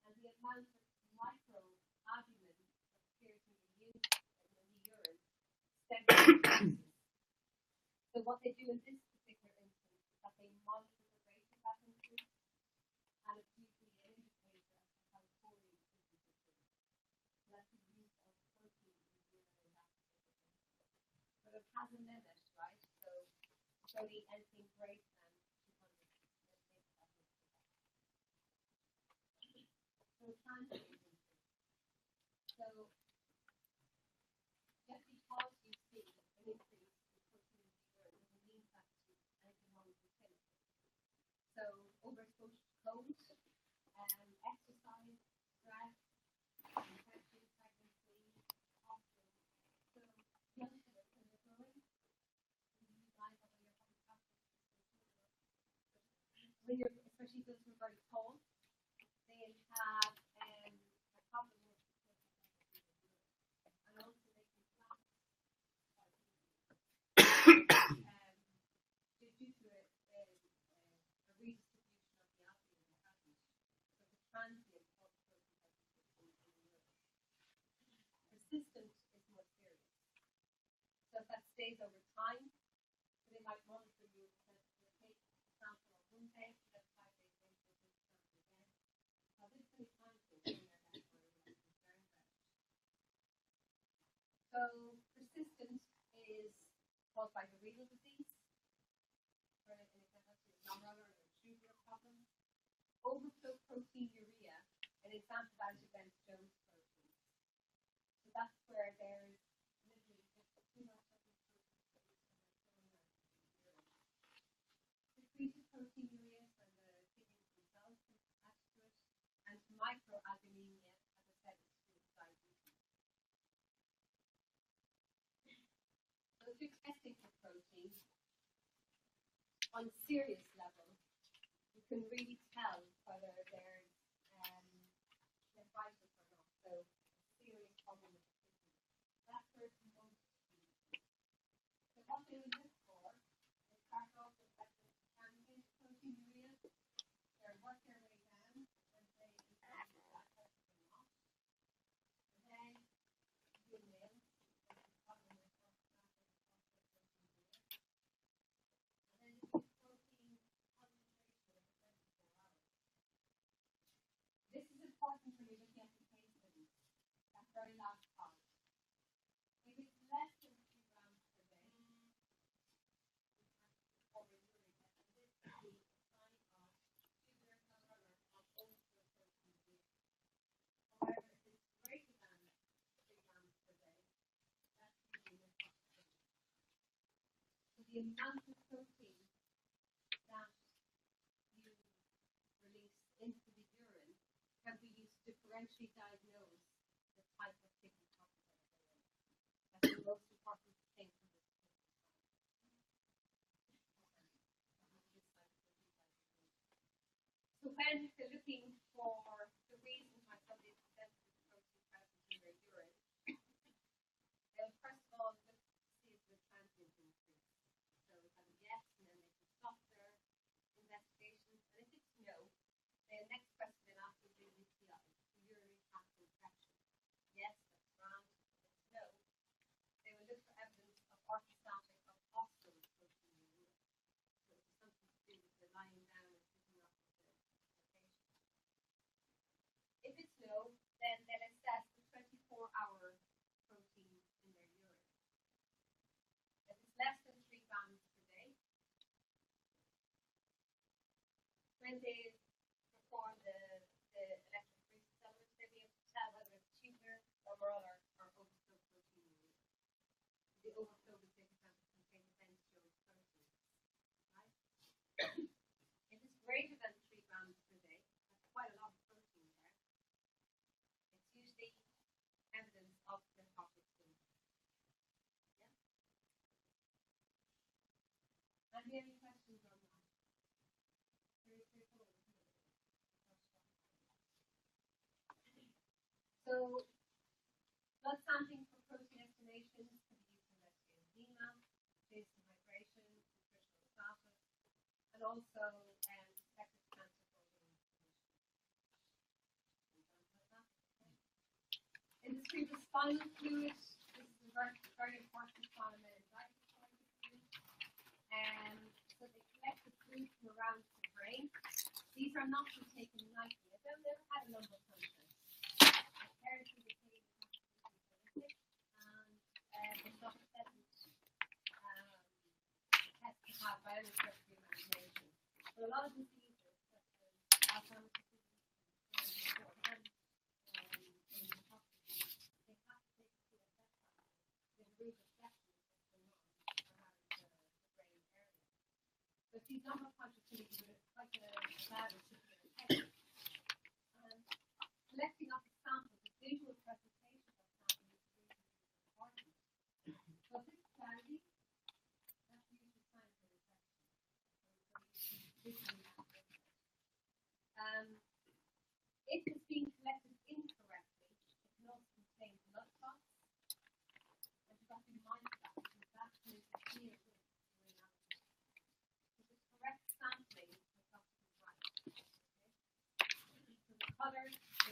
and the amount of micro albumin that appears in the urine steadily increases. So what they do in this particular instance is that they monitor the rate of that increase, and it's usually an indicator as to how poor the increase is. So that's the use of protein in the urine in that particular instance. But it has a limit, right? So it's only anything greater than 200 milligrams. So transient increase. So just because you see an increase in protein in the cold, exercise, stress, infection, pregnancy, often. So young children, when they're growing, you guys are when you're especially those who are very tall, they have a problem with and also they can flat due to a redistribution of the albumin that happens. So the transient of persistent is more serious. So if that stays over time, so they might monitor you and take a sample on one day, then 5 days later they take a sample again. Now this is transient in there, that's what we're concerned about. So persistent is caused by the renal disease, or an glomerular or tubular problem. Overflow proteinuria, an example of that is against Jones protein. So that's where there's literally just too much of this protein secreted proteinuria when the kidneys themselves can attach to it, and microalbuminemia, as I said, is due to diabetes. So if you're testing for protein on a serious level, you can really tell whether there's nephritis or not. So a serious problem with the kidney. That's where it's most key. So what they would look for is start off with transient proteinuria. They work their way down and say is that person or not. And then you nail the problem with and then this is protein concentration of 24 hours. This is important when you're looking at the case studies. That very last part. If it's less than 2 grams per day, or uric acid, this is a sign of tubular glomerular or overflow proteinuria. However, if it's greater than 3 grams per day, that's usually nephrotic. So the amount of protein that you release into the urine can be used to differentially diagnose the type of kidney problem that you're in. That's the most important thing for this So when they're looking for the reason why somebody is sensitive to protein present in their urine, they'll first of all look to see if the transient increase. So if it's yes, and then they can stop their investigation. And if it's no, the next question then after the UTI, urinary tract infection. Yes, that's right. If it's no, they will look for evidence of orthostatic or postural proteinuria. So it's something to do with the lying down and picking up of the patient. If it's no, then they'll assess the 24-hour protein in their urine. If it's less than 3 grams per day, when they perform the electrophoresis elements, they'll be able to tell whether it's tubular, glomerular, or overflow proteinuria. The overflow would take example contain against Jones protein. Right? If it's greater than 3 grams per day, that's quite a lot of protein there. It's usually evidence of nephrotic syndrome. Yeah? Have you any questions on that? Very straightforward. So, blood sampling for protein estimations can be used to investigate edema, taste and hydration, nutritional status, and also suspected cancer protein in the cerebrospinal fluid, this is a very important part of meningitis. So they collect the fluid from around the brain. These are not to be taken lightly. I've never had a number of contests. Parents who get paid and it's not a pleasant test to have by any stretch of the imagination. But a lot of diseases, such as Alzheimer's disease, in the hospital, they have to take a CSF sample with a reception system on around the brain area. But these number of contractiles with quite a bad reciprocal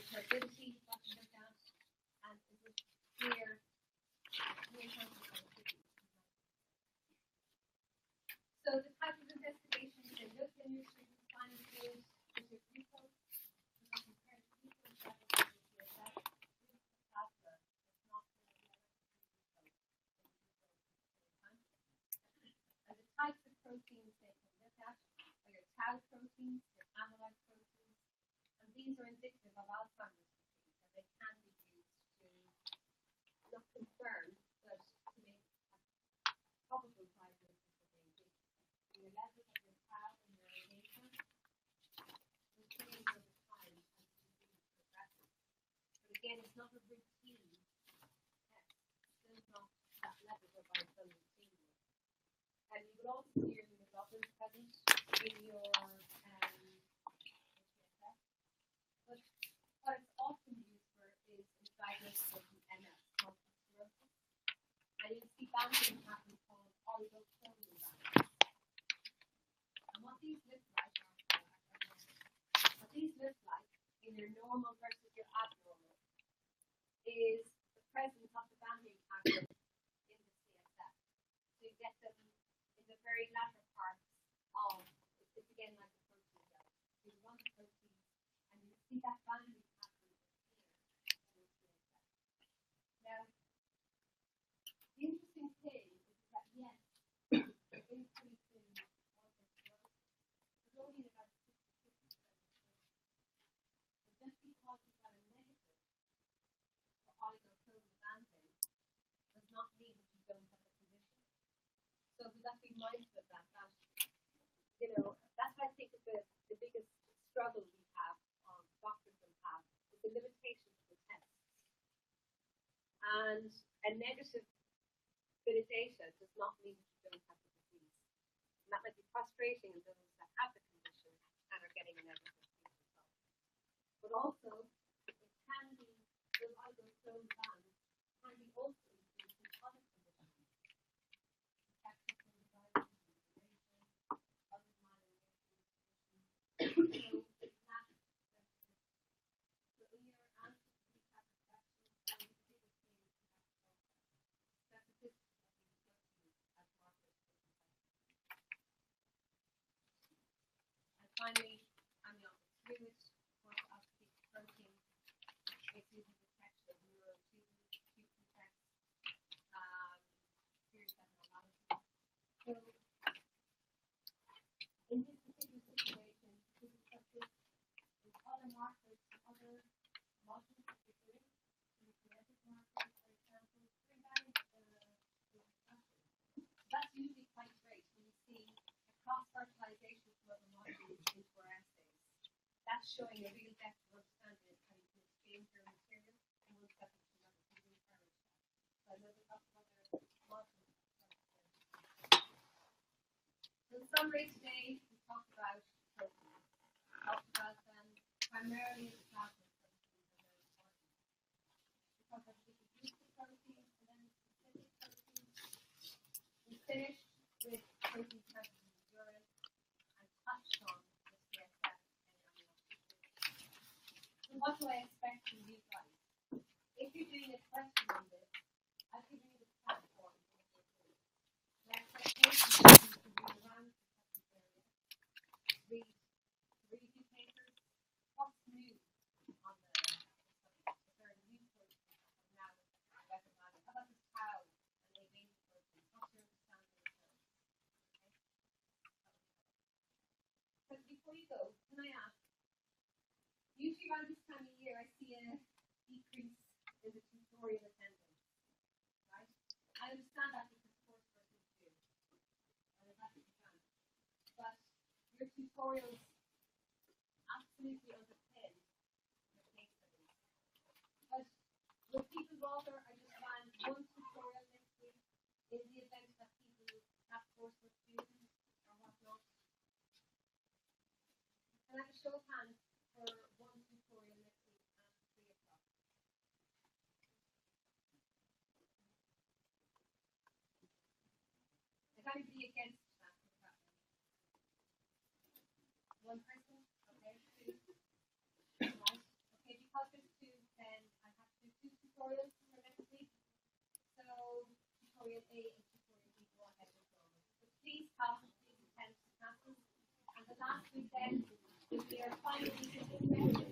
turbidity that we look at, and is it clear consistency. So the type of investigation you can look in your treatment finding is your glucose, you can compare the glucose level to the CSF, plasma, it's not and the types of proteins they can look at are your tau proteins, your amyloid proteins, and these are indicative of Alzheimer's disease, and they can be used to not confirm, but to make a probable diagnosis of AD. Your levels of your tau and your data will change over time as the disease progresses. But again, it's not a routine test. It's still not that level whereby it's done routinely. And you will also see your hemoglobin present in your HSF. But what it's often used for is in diagnosis of MS, multiple sclerosis. And you'll see banding patterns called oligoclonal bands. And what these look like in your normal versus your abnormal is the presence of the banding pattern in the CSF. So you get them in the very latter parts of, it's again like the protein level. So you run the protein and you see that banding pattern here in the CSF. Now, the interesting thing is that yes, the increase in multiple sclerosis is only about 66%. But just because you've got a negative for oligoclonal banding does not mean that you don't have a condition. So we have to be mindful of that. That's I think the biggest struggle we have, doctors will have, is the limitations of the tests. And a negative bit of data does not mean that you don't have the disease. And that might be frustrating in those that have the condition and are getting a negative result. But also, it can be, the oligoclonal bands can be also used in other conditions. Finally, amniotic fluid, optic protein, it's used in detection of neural tube defects, serious abnormalities. So, in this particular situation, this is subject with other markers, other modules that you're doing, genetic markers, for example, bring that into the discussion. That's usually quite great when you see a cross-fertilization from other modules into our assays. That's showing a real depth of understanding of how you can exchange your material from one step to another. So we encourage that. So I know there's lots of other modules. So in summary today, we talked about proteins. We talked about them primarily as plasma proteins are very important. We talked about distributed proteins and then specific proteins. We finished with protein present in the urine and touched on the CSF and amniotic fluid. So what do I expect from you guys? If you're doing a question on this, I've given you the platform for what you're doing. My expectation is you to read around the subject area, read review papers, what's new on the subject. If there are new proteins that have now recognized, how about the tau and the basic proteins? What's your understanding of those? Okay. But before you go, can I ask? Usually around this time of year, I see a decrease in the tutorial attendance, right? I understand that because coursework is due, and that's exam. But your tutorials absolutely underpin your case studies. But would people rather I just ran one tutorial next week in the event that people have coursework due or whatnot? Can I have a show of hands for one tutorial next week at 3 o'clock? Is anybody against that? One person? Okay, two. Right. Okay, because there's we then, if we are finding